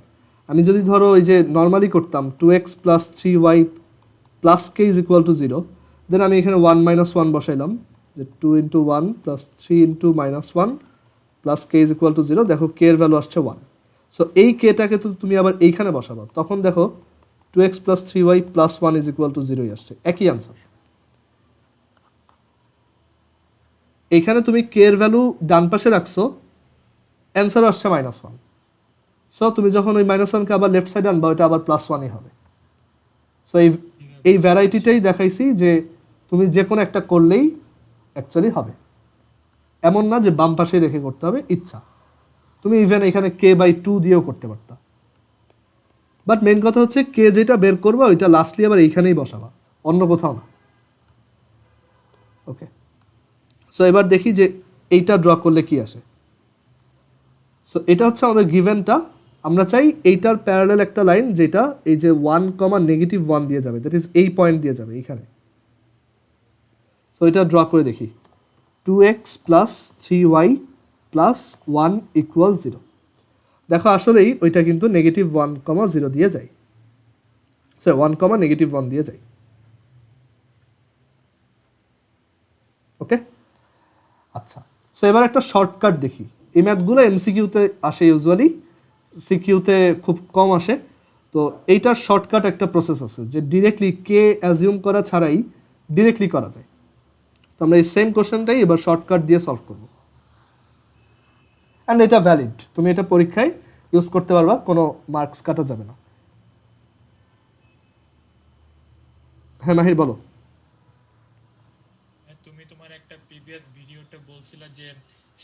আমি যদি ধরো ওই যে নর্মালি করতাম 2x plus 3y plus k is equal to 0, দেন আমি এখানে 1 - 1 বসাইলাম, যে 2 × 1 plus 3 × -1 plus k is equal to 0, দেখো কে এর ভ্যালু আসছে 1। সো এই কেটাকে তো তুমি আবার এইখানে বসাবো, তখন দেখো 2x plus 3y plus 1 is equal to 0 আসছে, একই অ্যান্সার। এইখানে তুমি কে এর ভ্যালু ডান পাশে রাখছো, অ্যান্সার আসছে -1। সো তুমি যখন ওই -1কে আবার লেফট সাইডে আনবা ওইটা আবার +1ই হবে। সো এই ভ্যারাইটিটাই দেখাইছি যে তুমি যে কোনো একটা করলেই অ্যাকচুয়ালি হবে, এমন না যে বাম পাশে রেখে করতে হবে, ইচ্ছা। তুমি ইভেন এখানে k/2 দিয়েও করতে পারতা, বাট মেন কথা হচ্ছে কে যেটা বের করবা ওইটা লাস্টলি আবার এইখানেই বসাবা, অন্য কোথাও না। ওকে, সো এবার দেখি যে এইটা ড্র করলে কি আসে। সো এটা হচ্ছে আমাদের গিভেনটা। আমরা চাই এইটার প্যারালাল একটা লাইন যেটা এই যে 1, -1 দিয়ে যাবে, দ্যাট ইজ এই পয়েন্ট দিয়ে যাবে এইখানে। সো এটা ড্র করে দেখি, 2x plus 3y plus 1 equals 0। দেখো আসলেই ওইটা কিন্তু -1, 0 দিয়ে যায়, সরি 1, -1 দিয়ে যায়। ওকে, আচ্ছা সো এবার একটা শর্টকাট দেখি। এই ম্যাথগুলো এমসিকিউতে আসে ইউজুয়ালি, সিকিউতে খুব কম আসে। তো এইটার শর্টকাট একটা প্রসেস আছে যে ডিরেক্টলি কে অ্যাজিউম করা ছাড়াই ডিরেক্টলি করা যায়। তো আমরা এই সেম কোশ্চেনটাই এবার শর্টকাট দিয়ে সলভ করব, অ্যান্ড এটা ভ্যালিড, তুমি এটা পরীক্ষায় ইউজ করতে পারবা, কোনো মার্কস কাটা যাবে না। হ্যাঁ মাহির বলো। তুমি তোমার একটা প্রিভিয়াস ভিডিওতে বলছিলা যে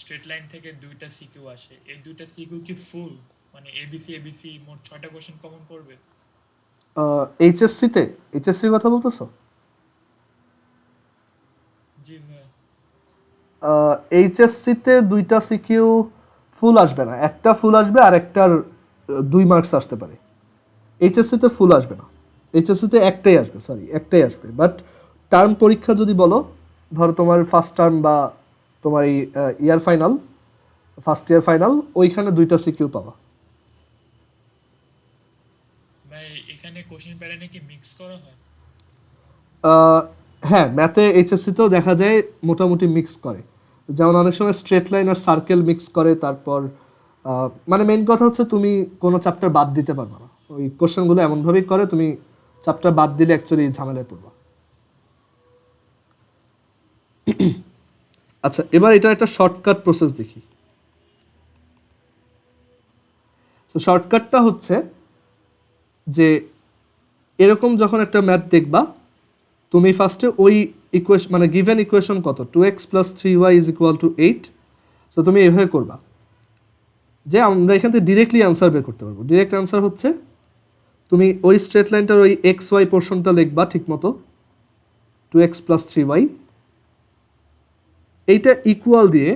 স্ট্রেট লাইন থেকে দুইটা সিকিউ আসে, এই দুইটা সিকিউ কি ফুল মানে এবিসি মোট 6টা কোশ্চেন কমন পড়বে? এইচএসসির কথা বলতেছো? জি ভাই। এইচএসসিতে দুইটা সিকিউ ফুল আসবে না, একটা ফুল আসবে আর একটার 2 মার্কস আসতে পারে। এইচএসসিতে ফুল আসবে না, এইচএসসিতে একটাই আসবে, একটাই আসবে। বাট টার্ম পরীক্ষা যদি বলো, ধরো তোমার ফার্স্ট টার্ম বা তোমার এই year final, first year final, ওইখানে দুইটা সিকিউ পাবা। ভাই এখানে কোশ্চেন প্যাটার্নে কি মিক্স করা হয়? হ্যাঁ ম্যাথে এইচএসসিতেও দেখা যায় মোটামুটি মিক্স করে, যেমন অনেক সময় স্ট্রেট লাইন আর সার্কেল মিক্স করে। তারপর মানে মেইন কথা হচ্ছে তুমি কোনো চ্যাপ্টার বাদ দিতে পারবে না, ওই কোশ্চেনগুলো এমনভাবেই করে তুমি চ্যাপ্টার বাদ দিলে অ্যাকচুয়ালি ঝামেলায় পড়বা। আচ্ছা এবার এটা একটা শর্টকাট প্রসেস দেখি। তো শর্টকাটটা হচ্ছে যে এরকম যখন একটা ম্যাথ দেখবা, তুমি ফার্স্টে ওই ইকুয়েশন মানে গিভেন ইকুয়েশন কত 2x plus 3y is equal to 8, so তুমি এভাবে করবা যে আমরা এখান থেকে ডিরেক্টলি অ্যান্সার বের করতে পারবো। ডিরেক্ট অ্যান্সার হচ্ছে তুমি ওই স্ট্রেট লাইনটার ওই এক্স ওয়াই পোর্শনটা লিখবা ঠিক মতো, 2x plus 3y, এইটা ইকুয়াল দিয়ে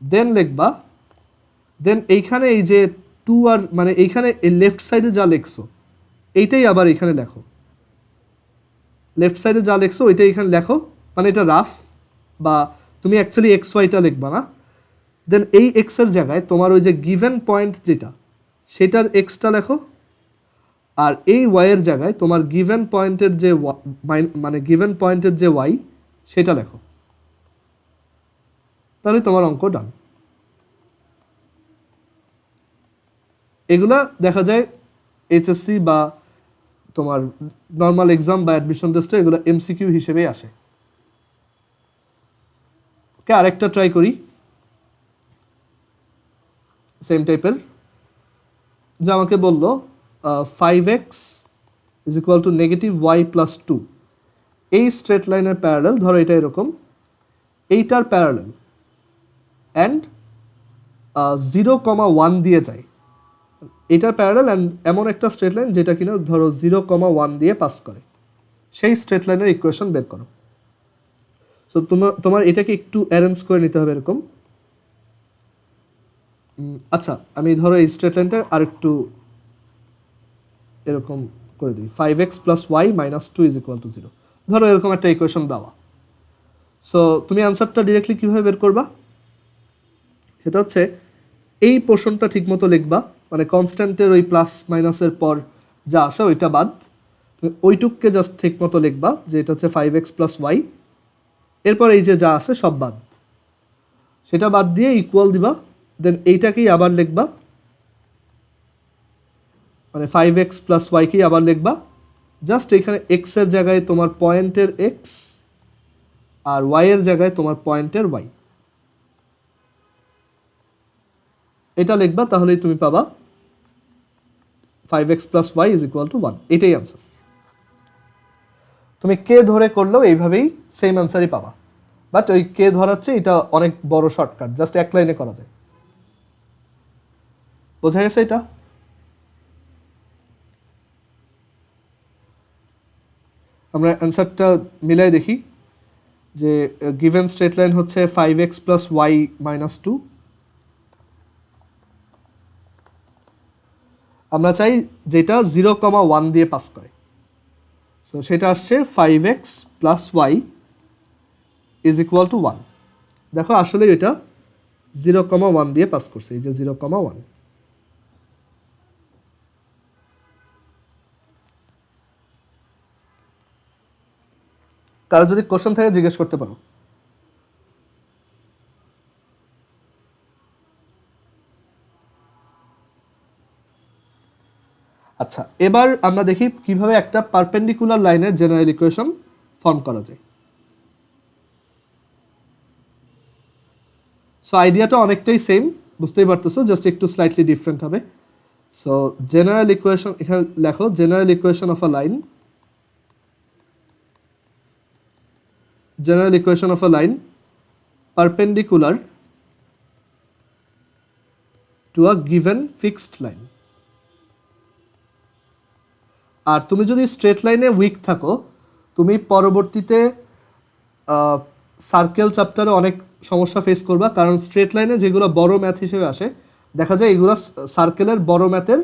দেন লিখবা, দেন এইখানে এই যে 2 আর মানে এইখানে এই লেফট সাইডে যা লিখছো এইটাই আবার এখানে লেখো, লেফট সাইডে যা লিখছো ওইটাই এখানে লেখো। মানে এটা রাফ, বা তুমি অ্যাকচুয়ালি এক্স ওয়াইটা লিখবা না, দেন এই এক্সের জায়গায় তোমার ওই যে গিভেন পয়েন্ট যেটা সেটার এক্সটা লেখো, আর এই ওয়াইয়ের জায়গায় তোমার গিভেন পয়েন্টের যে মানে গিভেন পয়েন্টের যে ওয়াই সেটা লেখো, তাহলে তোমার অঙ্ক ডান। এগুলা দেখা যায় এইচএসসি বা তোমার নর্মাল এক্সাম বা অ্যাডমিশন টেস্টে এগুলো এমসিকিউ হিসেবেই আসে। ওকে, আরেকটা ট্রাই করি সেম টাইপের, যে আমাকে বললো 5x is equal to negative Y plus 2, এই স্ট্রেট লাইনের প্যারালেল, ধরো এটা এরকম, এইটার প্যারালেল অ্যান্ড 0,1 দিয়ে যায়, এটার প্যারালেল অ্যান্ড এমন একটা স্ট্রেট লাইন যেটা কিনা ধরো 0,1 দিয়ে পাস করে, সেই স্ট্রেট লাইনের ইকুয়েশন বের করো। সো তোমার এটাকে একটু অ্যারেঞ্জ করে নিতে হবে এরকম। আচ্ছা, আমি ধরো এই স্ট্রেট লাইনটা আর একটু এরকম করে দিই, 5x plus Y minus 2 is equal to 0, ধরো এরকম একটা ইকুয়েশন দেওয়া। সো তুমি অ্যান্সারটা ডিরেক্টলি কীভাবে বের করবা, সেটা হচ্ছে এই পোর্শনটা ঠিকমতো লিখবা, মানে কনস্ট্যান্টের ওই প্লাস মাইনাসের পর যা আছে ওইটা বাদ, তুমি ওইটুককে জাস্ট ঠিকমতো লিখবা যে এটা হচ্ছে 5x প্লাস ওয়াই, এরপর এই যে যা আছে সব বাদ, সেটা বাদ দিয়ে ইকুয়াল দিবা, দেন এইটাকেই আবার লিখবা, মানে 5x প্লাস ওয়াইকেই আবার লিখবা, জাস্ট এখানে এক্স এর জায়গায় তোমার পয়েন্টের এক্স আর ওয়াই এর জায়গায় তোমার পয়েন্টের ওয়াই, এটা লিখবা, তাহলেই তুমি পাবা 5x plus Y is equal to 1, এটাই আনসার। তুমি কে ধরে করলেও এইভাবেই সেম আনসারই পাবা, বাট ওই কে ধরাচ্ছে এটা অনেক বড় শর্টকাট, জাস্ট এক লাইনে করা যায়। বোঝা গেছে এটা? আমরা অ্যান্সারটা মিলাই দেখি, যে গিভেন স্ট্রেট লাইন হচ্ছে 5x প্লাস ওয়াই মাইনাস 2, আমরা চাই যেটা 0,1 দিয়ে পাস করে, সো সেটা আসছে 5x plus Y is equal to 1। দেখো আসলে এটা 0,1 দিয়ে পাস করছে, এই যে 0,1। কারো যদি কোশ্চেন থাকে জিজ্ঞেস করতে পারো। আচ্ছা, এবার আমরা দেখি কিভাবে একটা পারপেন্ডিকুলার লাইনের জেনারেল ইকুয়েশন ফর্ম করা যায়। সো আইডিয়াটা অনেকটাই সেম, বুঝতেই পারতেছো, জাস্ট একটু স্লাইটলি ডিফারেন্ট হবে। সো জেনারেল ইকুয়েশন এখানে লেখো, general equation of a line, general equation of a line perpendicular to a given fixed line. আর তুমি যদি স্ট্রেট লাইনে উইক থাকো, তুমি পরবর্তীতে সার্কেল চ্যাপ্টারে অনেক সমস্যা ফেস করবা, কারণ স্ট্রেট লাইনে যেগুলো বড় ম্যাথ হিসেবে আসে, দেখা যায় এগুলো সার্কেলের বড় ম্যাথের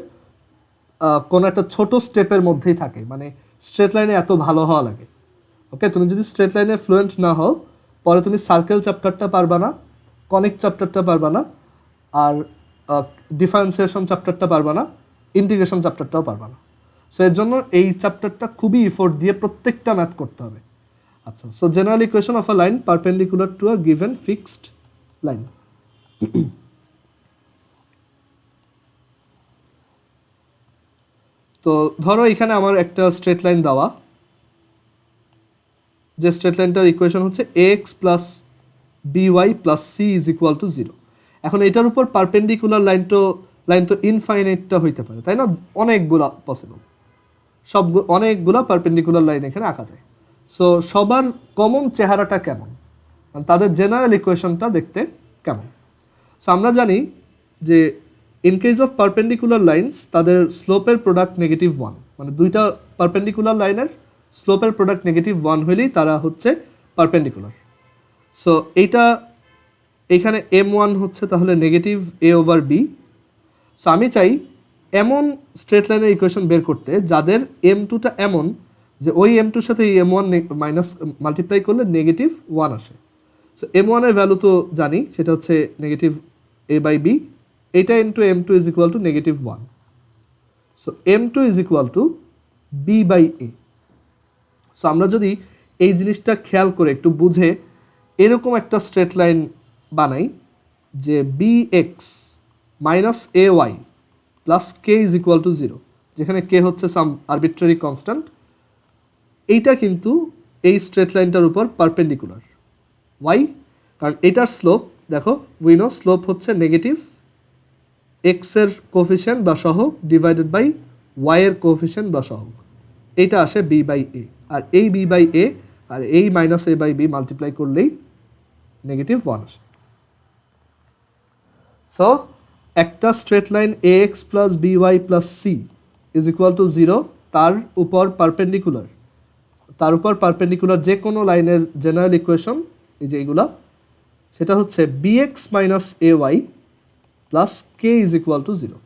কোনো একটা ছোট স্টেপের মধ্যেই থাকে, মানে স্ট্রেট লাইনে এত ভালো হওয়া লাগে। ওকে, তুমি যদি স্ট্রেট লাইনে ফ্লুয়েন্ট না হও, পরে তুমি সার্কেল চ্যাপ্টারটা পারবা না, কনিক চ্যাপ্টারটা পারবা না, আর ডিফারেন্সিয়েশন চ্যাপ্টারটা পারবা না, ইন্টিগ্রেশন চ্যাপ্টারটাও পারবা না। সো এর জন্য এই চ্যাপ্টারটা খুবই এফোর্ট দিয়ে প্রত্যেকটা ম্যাথ করতে হবে। আচ্ছা, so general equation of a line perpendicular to a given fixed line. তো ধরো এখানে আমার একটা স্ট্রেট লাইন দেওয়া, যে স্ট্রেট লাইনটার ইকুয়েশন হচ্ছে ax plus by plus C is equal to 0। এখন এটার উপর পারপেন্ডিকুলার লাইন তো ইনফাইনাইটটা হইতে পারে, তাই না? অনেকগুলা পসিবল, অনেকগুলা পারপেন্ডিকুলার লাইন এখানে আঁকা যায়। সো সবার কমন চেহারাটা কেমন, তাদের জেনারেল ইকুয়েশনটা দেখতে কেমন? সো আমরা জানি যে in case of perpendicular lines, তাদের স্লোপের প্রোডাক্ট -1, মানে দুইটা পারপেন্ডিকুলার লাইনের স্লোপের প্রোডাক্ট -1 হলেই তারা হচ্ছে পারপেন্ডিকুলার। সো এইখানে m1 হচ্ছে তাহলে নেগেটিভ a/b। সো আমি চাই এমন স্ট্রেট লাইনের ইকুয়েশন বের করতে যাদের m2টা এমন যে ওই m2 সাথে এই m1 মাইনাস মাল্টিপ্লাই করলে -1 আসে। সো m1 এর ভ্যালু তো জানি, সেটা হচ্ছে এ বাই বি, এটা into M two is equal to negative one. So M two is equal to B by A. So আমরা যদি এই জিনিসটা খেয়াল করে একটু বুঝে এরকম একটা স্ট্রেট লাইন বানাই যে B x minus A Y plus K is equal to zero, যেখানে কে হচ্ছে সাম আরবিট্রারি কনস্ট্যান্ট, এইটা কিন্তু এই স্ট্রেট লাইনটার উপর পারপেন্ডিকুলার। ওয়াই? কারণ এটার স্লোপ দেখো, উইনো স্লোপ হচ্ছে নেগেটিভ এক্সের কোফিশিয়েন্ট বা সহগ ডিভাইডেড বাই ওয়াইয়ের কোফিশিয়েন্ট বা সহগ, এইটা আসে বি বাই এ। আর এই বি বাই এ আর এই minus A by B multiply করলেই নেগেটিভ ওয়ান আসে। সো একটা straight line A X plus B Y plus C is equal to zero, তার উপর পারপেন্ডিকুলার যে কোনো লাইনের জেনারেল ইকুয়েশন এই যে এইগুলা, সেটা হচ্ছে B x minus A Y plus K is equal to zero.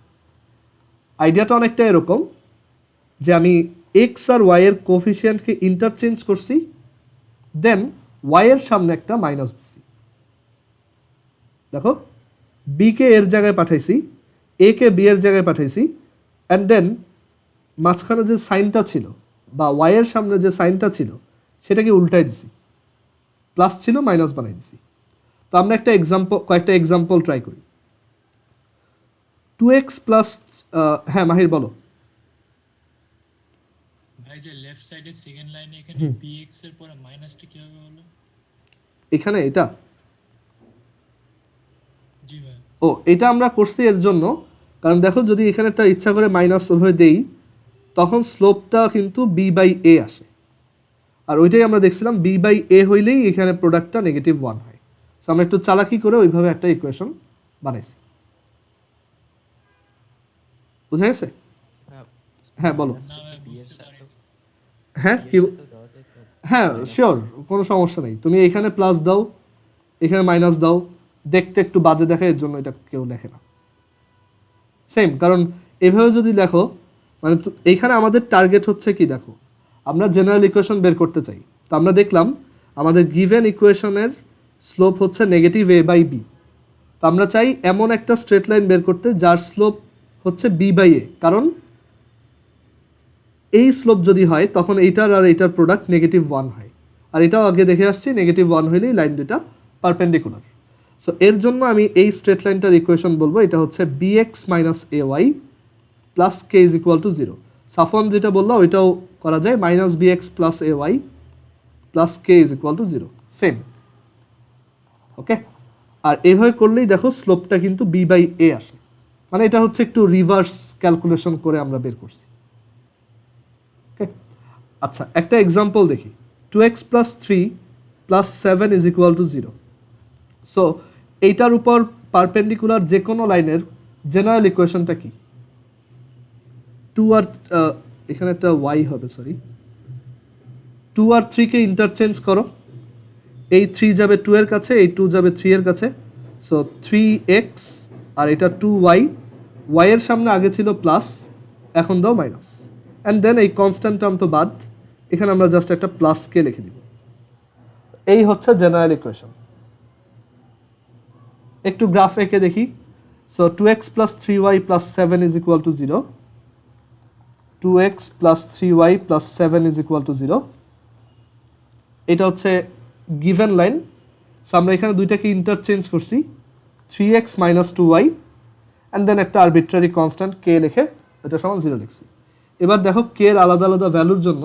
আইডিয়াটা অনেকটা এরকম যে আমি এক্স আর ওয়াইয়ের কোফিশিয়েন্টকে ইন্টারচেঞ্জ করছি, দেন ওয়াইয়ের সামনে একটা মাইনাস দিছি। দেখো, বি কে এর জায়গায় পাঠাইছি, এ কে বি এর জায়গায় পাঠাইছি, অ্যান্ড দেন মাঝখানে যে সাইনটা ছিল বা ওয়াইয়ের সামনে যে সাইনটা ছিল সেটাকে উল্টাই দিছি, প্লাস ছিল মাইনাস বানাই দিছি। তো আমরা কয়েকটা এক্সাম্পল ট্রাই করি। 2x প্লাস, হ্যাঁ মাহির বলো। ভাই যে লেফট সাইডের সেকেন্ড লাইনে এখানে bx এর পরে মাইনাসটা কিভাবে হলো? এখানে এটা, জি ভাই। ও এটা আমরা করছি এর জন্য, কারণ দেখো যদি এখানে একটা ইচ্ছা করে মাইনাস ওভাবে দেই তখন স্লোপটা কিন্তু বি বাই এ আসে, আর ওইটাই আমরা দেখছিলাম বি বাই এ হইলেই এখানে প্রোডাক্টটা নেগেটিভ ওয়ান হয়। সো আমরা একটু চালাকি করে ওইভাবে একটা ইকুয়েশন বানাইছি। বুঝা গেছে? হ্যাঁ বলো। না ভাই বুঝতে পারিনি। হ্যাঁ কি? হ্যাঁ শিওর, কোনো সমস্যা নেই। তুমি এখানে প্লাস দাও, এখানে মাইনাস দাও, দেখতে একটু বাজে দেখায়, এর জন্য এটা কেউ লেখে না। সেম, কারণ এভাবে যদি লেখো মানে এইখানে আমাদের টার্গেট হচ্ছে কি, দেখো আমরা জেনারেল ইকুয়েশন বের করতে চাই। তো আমরা দেখলাম আমাদের গিভেন ইকুয়েশনের স্লোপ হচ্ছে নেগেটিভ এ বাই বি। তো আমরা চাই এমন একটা স্ট্রেট লাইন বের করতে যার স্লোপ হচ্ছে বি বাই এ, কারণ এই স্লোপ যদি হয় তখন এইটার আর এইটার প্রোডাক্ট নেগেটিভ ওয়ান হয়, আর এটাও আগে দেখে আসছি নেগেটিভ ওয়ান হইলেই লাইন দুটা পারপেন্ডিকুলার। সো এর জন্য আমি এই স্ট্রেট লাইনটার ইকুয়েশন বলবো এটা হচ্ছে B x minus A Y plus K is equal to zero. সাফন যেটা বললো ওইটাও করা যায়, minus b x plus a Y plus K is equal to zero, same. Okay, আর এইভাবে করলেই দেখো স্লোপটা কিন্তু বি বাই এ আসে, মানে এটা হচ্ছে একটু রিভার্স ক্যালকুলেশন করে আমরা বের করছি। ওকে, আচ্ছা একটা এক্সাম্পল দেখি। 2x plus 3 plus 7 is equal to zero. So এইটার উপর পারপেন্ডিকুলার যে কোনো লাইনের জেনারেল ইকুয়েশনটা কি? 2 আর এখানে একটা y হবে, সরি, 2 আর 3 কে ইন্টারচেঞ্জ করো, এই 3 যাবে 2 এর কাছে, এই 2 যাবে 3 এর কাছে। সো 3x আর এটা 2y, y এর সামনে আগে ছিল প্লাস, এখন দাও মাইনাস, অ্যান্ড দেন এই কনস্ট্যান্ট টার্ম তো বাদ, এখানে আমরা জাস্ট একটা প্লাস কে লিখে দিব। এই হচ্ছে জেনারেল ইকুয়েশন। একটু গ্রাফ এঁকে দেখি। So 2x plus 3y plus 7 is equal to zero, 2x plus 3y plus 7 is equal to zero. এটা হচ্ছে গিভেন লাইন। সো আমরা এখানে দুইটাকে ইন্টারচেঞ্জ করছি, 3x minus 2y and then একটা আরবিট্রারি কনস্ট্যান্ট কে লিখে এটা সমান জিরো লিখছি। এবার দেখো কে এর আলাদা আলাদা ভ্যালুর জন্য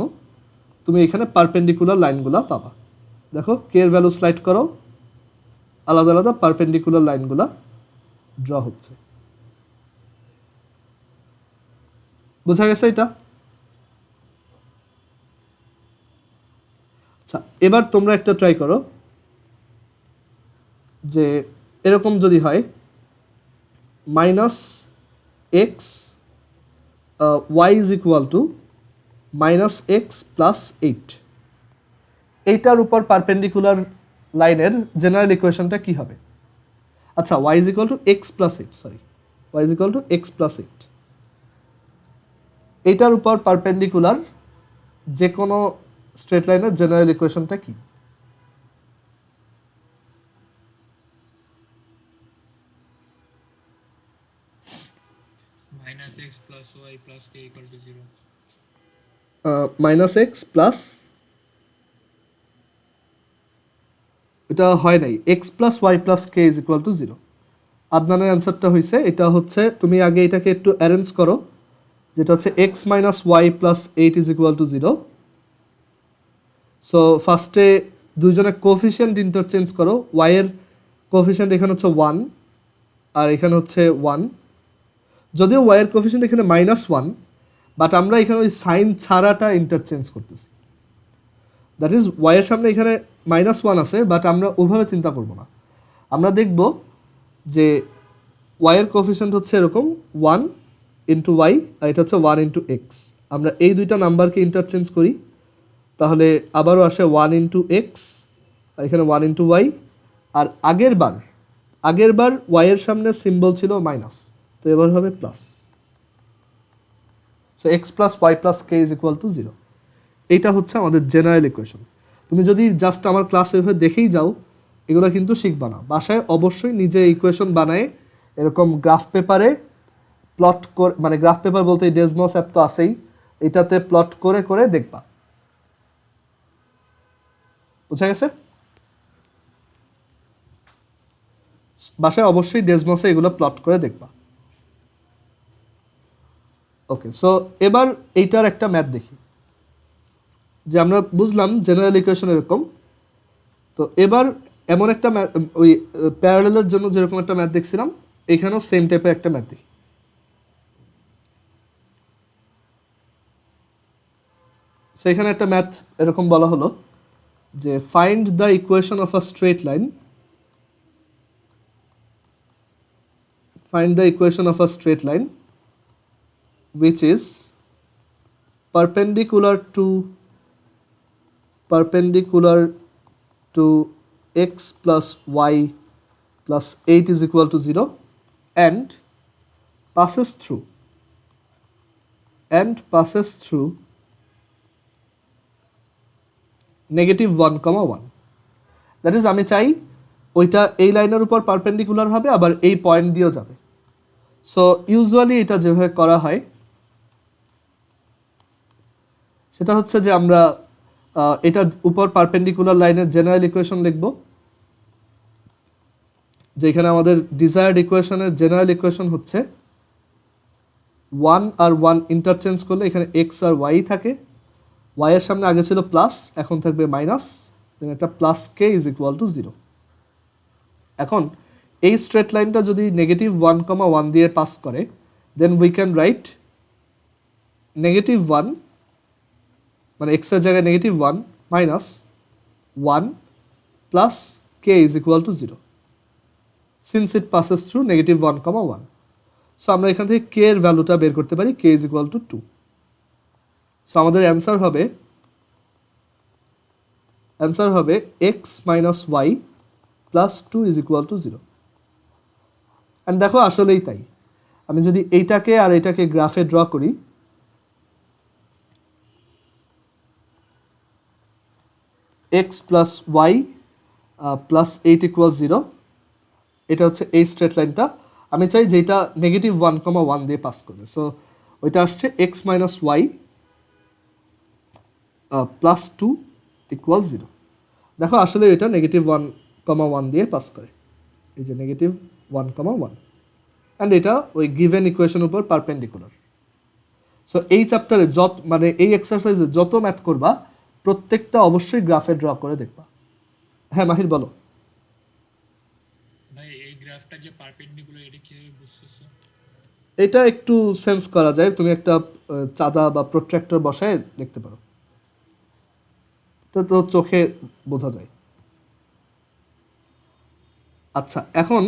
তুমি এখানে পারপেন্ডিকুলার লাইনগুলো পাবা। দেখো কে এর ভ্যালু স্লাইড করো, আলাদা আলাদা পারপেন্ডিকুলার লাইনগুলো ড্র হচ্ছে। বোঝা গেছে এটা? আচ্ছা এবার তোমরা একটা ট্রাই করো যে এরকম যদি হয় minus X Y is equal to minus X plus 8, এইটার উপর পারপেন্ডিকুলার লাইনের জেনারেল ইকুয়েশনটা কি হবে? আচ্ছা Y is equal to x plus 8, sorry, Y is equal to x plus 8, এইটার উপর পারপেন্ডিকুলার যে কোনো স্ট্রেট লাইনের জেনারেল ইকুয়েশনটা কি? plus y plus k equal to 0. Minus X plus, এটা হয় নাই, X plus Y plus K is equal to 0। আদনানের অ্যান্সারটা হয়েছে, এটা হচ্ছে তুমি আগে এটাকে একটু অ্যারেঞ্জ করো, যেটা হচ্ছে X minus Y plus 8 is equal to 0। So ফার্স্টে দুইজনের কোফিশিয়েন্ট ইন্টারচেঞ্জ করো, ওয়াই এর কোফিশিয়েন্ট এখানে হচ্ছে 1 আর এখানে হচ্ছে 1, যদিও ওয়াই এর কোফিশিয়েন্ট এখানে -1, বাট আমরা এখানে ওই সাইন ছাড়াটা ইন্টারচেঞ্জ করতেছি। দ্যাট ইজ ওয়াই এর সামনে এখানে -1 আছে, বাট আমরা ওইভাবে চিন্তা করব না। আমরা দেখব যে ওয়াই এর কোফিশিয়েন্ট হচ্ছে এরকম 1 ইন্টু ওয়াই, আর এটা হচ্ছে 1 ইন্টু এক্স। আমরা এই দুইটা নাম্বারকে ইন্টারচেঞ্জ করি, তাহলে আবারও আসে 1 ইন্টু এক্স, আর এখানে 1 ইন্টু ওয়াই। আর আগের বার ওয়াই এর সামনে সিম্বল ছিল মাইনাস, তো এবার হবে plus. So X plus Y plus K is equal to 0। এইটা হচ্ছে আমাদের জেনারেল ইকুয়েশন। তুমি যদি জাস্ট আমার ক্লাস এভাবে দেখেই যাও, এগুলো কিন্তু শিখবা না। বাসায় অবশ্যই নিজে ইকুয়েশন বানায় এরকম গ্রাফ পেপারে প্লট করে, মানে গ্রাফ পেপার বলতে ডেসমস অ্যাপ তো আছেই, এটাতে প্লট করে করে দেখবা। বুঝা গেছে? বাসায় অবশ্যই ডেসমসে এগুলো প্লট করে দেখবা। ওকে, সো এবার এইটার একটা ম্যাথ দেখি, যে আমরা বুঝলাম জেনারেল ইকুয়েশন এরকম। তো এবার এমন একটা ম্যাথ, ওই প্যারালেলের জন্য যেরকম একটা ম্যাথ দেখছিলাম, এখানেও সেম টাইপের একটা ম্যাথ দেখি। সো এখানে একটা ম্যাথ এরকম বলা হলো যে find the equation of a straight line, find the equation of a straight line which is perpendicular to x plus y plus 8 is equal to 0 and passes through -1, that is আমি চাই ওইটা এই লাইনের উপর পারপেন্ডিকুলার হবে, আবার এই point দিয়েও যাবে। সো ইউজুয়ালি এটা যেভাবে করা হয় সেটা হচ্ছে যে আমরা এটার উপর পারপেন্ডিকুলার লাইনের জেনারেল ইকুয়েশন লিখব, যেখানে আমাদের ডিজায়ার্ড ইকুয়েশনের জেনারেল ইকুয়েশন হচ্ছে 1 আর 1 ইন্টারচেঞ্জ করলে এখানে এক্স আর ওয়াই থাকে, ওয়াই এর সামনে আগে ছিল প্লাস, এখন থাকবে মাইনাস, দেন একটা plus K is equal to 0। এখন এই স্ট্রেট লাইনটা যদি -1, 1 দিয়ে পাস করে, দেন উই ক্যান রাইট -1, মানে এক্স এর জায়গায় -1 minus 1 plus K is equal to 0 since it passes through -1, 1। So আমরা এখান থেকে কে এর ভ্যালুটা বের করতে পারি, k is equal to 2। So আমাদের অ্যান্সার হবে x minus Y plus 2 is equal to 0। And দেখো আসলেই তাই। আমি যদি এইটাকে আর এটাকে গ্রাফে ড্র করি, x plus Y plus 8 equal 0, এটা হচ্ছে এই স্ট্রেট লাইনটা। আমি চাই যেটা -1, 1 দিয়ে পাস করবে। সো ওইটা আসছে x minus Y plus 2 equal 0। দেখো আসলে এটা -1, 1 দিয়ে পাস করে, এই যে -1, 1, অ্যান্ড এটা ওই গিভেন ইকুয়েশন উপর পারপেন্ডিকুলার। সো এই চ্যাপ্টারে মানে এই এক্সারসাইজে যত ম্যাথ করবা প্রত্যেকটা অবশ্যই গ্রাফে ড্র করে দেখবা। হ্যাঁ মাহির বলো। ভাই এই গ্রাফটা যে পারপেন্ডিকুলার, এটা কিভাবে বুঝতেছো? এটা একটু সেন্স করা যায়, তুমি একটা চাঁদা বা প্রোট্রাক্টর বসায় দেখতে পারো, তো চোখে বোঝা যায়। আচ্ছা, এখন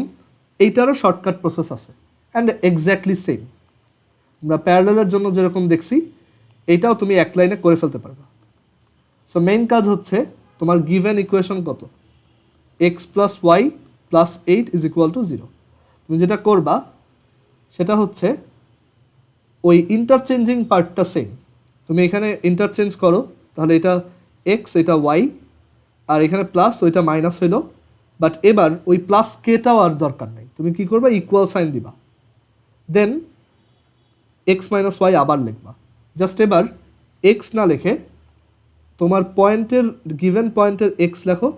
এইটারও শর্টকাট প্রসেস আছে অ্যান্ড এক্স্যাক্টলি সেম। আমরা প্যারালেলের জন্য যেরকম দেখছি, এইটাও তুমি এক লাইনে করে ফেলতে পারবা। সো মেইন কাজ হচ্ছে তোমার গিভেন ইকুয়েশন কত, x plus Y plus 8 is equal to 0। তুমি যেটা করবা সেটা হচ্ছে ওই ইন্টারচেঞ্জিং পার্টটা সেম, তুমি এখানে ইন্টারচেঞ্জ করো, তাহলে এটা এক্স, এটা ওয়াই, আর এখানে প্লাস, ওইটা মাইনাস হইলো। বাট এবার ওই প্লাস কেটাও আর দরকার নেই, তুমি কি করবা, ইকুয়াল সাইন দিবা। দেন এক্স মাইনাস ওয়াই আবার লিখবা। জাস্ট এবার এক্স না লিখে তোমার পয়েন্টের গিভেন পয়েন্টের এক্স লেখো,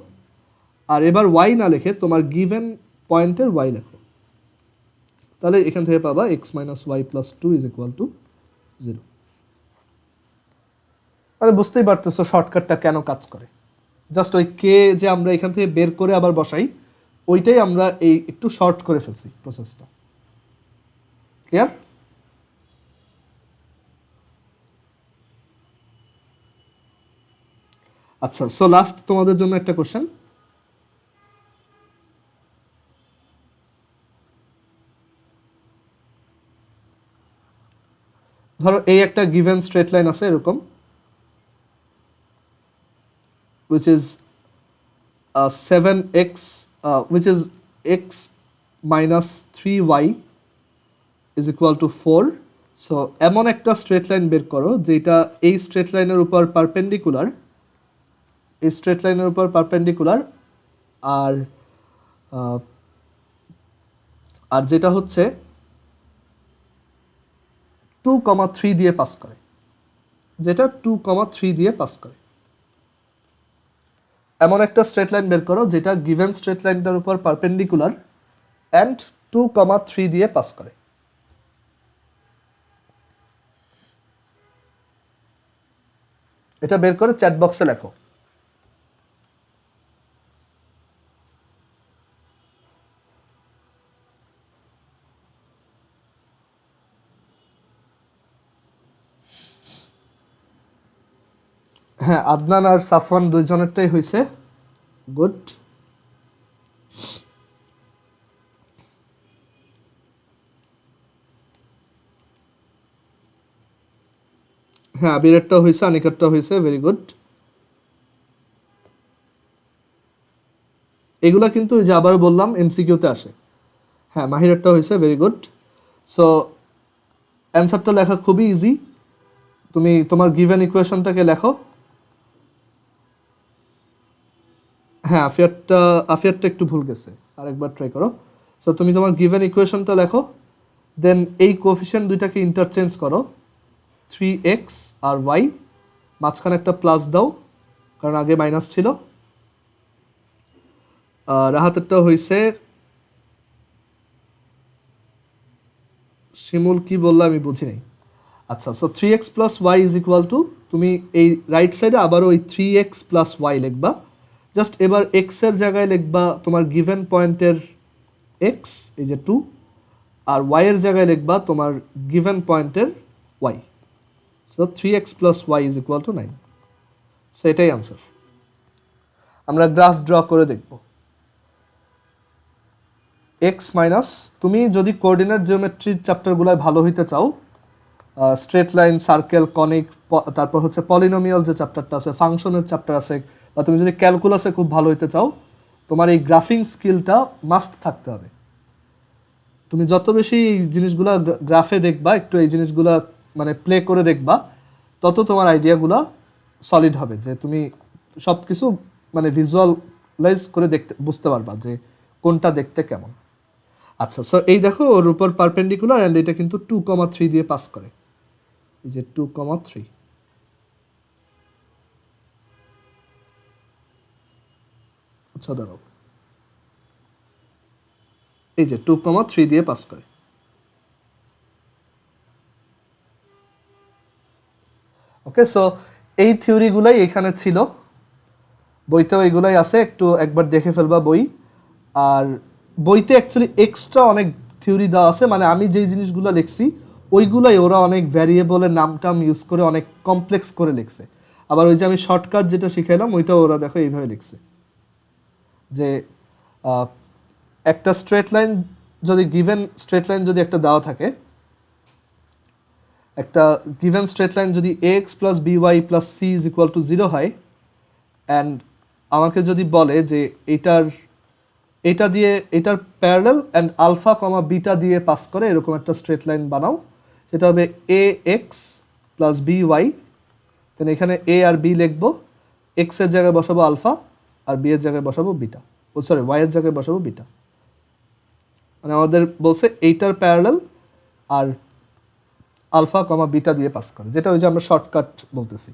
আর এবার ওয়াই না লিখে তোমার গিভেন পয়েন্টের ওয়াই লেখো। তাহলে এখান থেকে পাবা x minus Y plus two is equal to 0। মানে বুঝতেই পারতেছো শর্টকাটটা কেন কাজ করে। জাস্ট ওই কে যে আমরা এখান থেকে বের করে আবার বসাই, ওইটাই আমরা এই একটু শর্ট করে ফেলছি প্রসেসটা। ক্লিয়ার? আচ্ছা, সো লাস্ট তোমাদের জন্য একটা কোশ্চেন। ধরো এই একটা গিভেন স্ট্রেট লাইন আছে এরকম, which is 7x which is x minus 3y is equal to 4. So এমন একটা স্ট্রেট লাইন বের করো যেটা এই স্ট্রেট লাইনের উপর পারপেন্ডিকুলার, এই স্ট্রেট লাইনের উপর পারপেন্ডিকুলার, আর আর যেটা হচ্ছে 2,3 দিয়ে পাস করে, যেটা 2,3 দিয়ে পাস করে। এমন একটা স্ট্রেট লাইন বের করো যেটা গিভেন স্ট্রেট লাইনটার উপর পারপেন্ডিকুলার অ্যান্ড 2,3 দিয়ে পাস করে। এটা বের করে চ্যাট বক্সে লেখো। হ্যাঁ, আদনান আর সাফওয়ান দুইজনেরটাই হয়েছে, গুড। হ্যাঁ, আবিরেরটাও হয়েছে, আনিকারটাও হয়েছে, ভেরি গুড। এগুলা কিন্তু যে আবার বললাম এমসিকিউতে আসে। হ্যাঁ, মাহিরেরটাও হয়েছে, ভেরি গুড। সো অ্যান্সারটা লেখা খুবই ইজি। তুমি তোমার গিভেন ইকুয়েশনটাকে লেখো। হ্যাঁ, আফিয়ারটা একটু ভুল গেছে, আরেকবার ট্রাই করো। সো তুমি তোমার গিভেন ইকুয়েশনটা লেখো, দেন এই কোএফিসিয়েন্ট দুইটাকে ইন্টারচেঞ্জ করো, 3x আর y, মাঝখানে একটা প্লাস দাও কারণ আগে মাইনাস ছিল। রাহাতেরটা হয়েছে, শিমুল কি বললো আমি বুঝি নাই। আচ্ছা, so 3x plus Y is equal to, তুমি এই রাইট সাইডে আবারও ওই 3x প্লাস ওয়াই লিখবা। জাস্ট এবার এক্স এর জায়গায় লিখবা তোমার গিভেন পয়েন্টের এক্স, এই যে 2, আর ওয়াই এর জায়গায় লিখবা তোমার গিভেন পয়েন্টের y. So 3x plus Y is equal to 9। So এটাই আনসার। আমরা গ্রাফ ড্র করে দেখব। এক্স মাইনাস, তুমি যদি কোঅর্ডিনেট জিওমেট্রির চ্যাপ্টারগুলোয় ভালো হইতে চাও, স্ট্রেট লাইন, সার্কেল, কনিক, তারপর হচ্ছে পলিনোমিয়াল যে চ্যাপ্টারটা আছে, ফাংশনের চ্যাপ্টার আছে, বা তুমি যদি ক্যালকুলাসে খুব ভালো হইতে চাও, তোমার এই গ্রাফিং স্কিলটা মাস্ট থাকতে হবে। তুমি যত বেশি এই জিনিসগুলো গ্রাফে দেখবা, একটু এই জিনিসগুলো মানে প্লে করে দেখবা, তত তোমার আইডিয়াগুলো সলিড হবে, যে তুমি সব কিছু মানে ভিজুয়ালাইজ করে দেখতে বুঝতে পারবা যে কোনটা দেখতে কেমন। আচ্ছা, সো এই দেখো ওর উপর পারপেন্ডিকুলার অ্যান্ড এটা কিন্তু 2,3 দিয়ে পাস করে, এই যে 2,3। আচ্ছা দাঁড়াও, এই যে 2,3 দিয়ে পাস করে। ওকে, সো এই থিওরিগুলাই এখানে ছিল, বইতেও এইগুলাই আছে, একটু একবার দেখে ফেলবা বই। আর বইতে অ্যাকচুয়ালি এক্সট্রা অনেক থিওরি দেওয়া আছে, মানে আমি যেই জিনিসগুলো লিখছি ওইগুলাই ওরা অনেক ভ্যারিয়েবলের নাম ইউজ করে অনেক কমপ্লেক্স করে লিখছে। আবার ওই যে আমি শর্টকাট যেটা শিখাইলাম ওইটাও ওরা দেখো এইভাবে লিখছে, যে একটা স্ট্রেট লাইন যদি গিভেন স্ট্রেট লাইন যদি একটা দেওয়া থাকে, একটা গিভেন স্ট্রেট লাইন যদি ax plus by plus c is equal to 0 হয়, অ্যান্ড আমাকে যদি বলে যে এটা দিয়ে এটার parallel and alpha comma beta দিয়ে পাস করে এরকম একটা স্ট্রেট লাইন বানাও, সেটা হবে ax প্লাস by। দেন এখানে a আর b লিখবো, x এর জায়গায় বসাবো আলফা আর b এর জায়গায় বসাবো বিটা, y এর জায়গায় বসাবো বিটা। মানে আমাদের বলছে এইটার প্যারালাল আর আলফা কমা বিটা দিয়ে পাস করে, যেটা ওই যে আমরা শর্টকাট বলতেছি।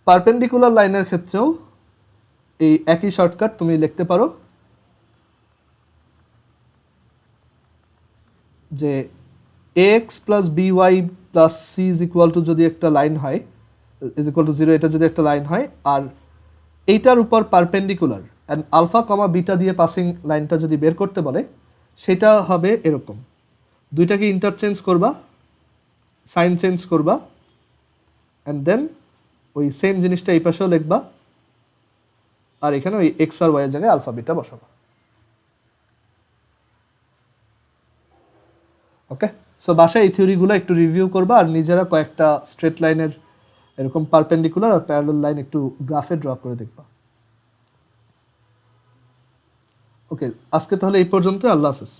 পারপেন্ডিকুলার লাইনের ক্ষেত্রেও এই একই শর্টকাট তুমি লিখতে পারো যে ax plus by plus c is equal two যদি একটা লাইন হয়, ইজ ইকুয়াল টু 0, এটা যদি একটা লাইন হয় আর এইটার উপর perpendicular and alpha comma beta দিয়ে পাসিং লাইনটা যদি বের করতে বলে, সেটা হবে এরকম, দুইটাকে ইন্টারচেঞ্জ করবা, সাইন চেঞ্জ করবা, অ্যান্ড দেন ওই সেম জিনিসটা এই পাশেও লিখবা, আর এখানে ওই এক্স আর ওয়াই এর জায়গায় আলফা বিটা বসাবা। ওকে, সো বাসায় এই থিওরিগুলো একটু রিভিউ করবা আর নিজেরা কয়েকটা স্ট্রেট লাইনের এরকম পারপেন্ডিকুলার আর প্যারালাল লাইন একটু গ্রাফে ড্র করে দেখবা। ওকে, আজকে তাহলে এই পর্যন্ত। আল্লাহ হাফেজ।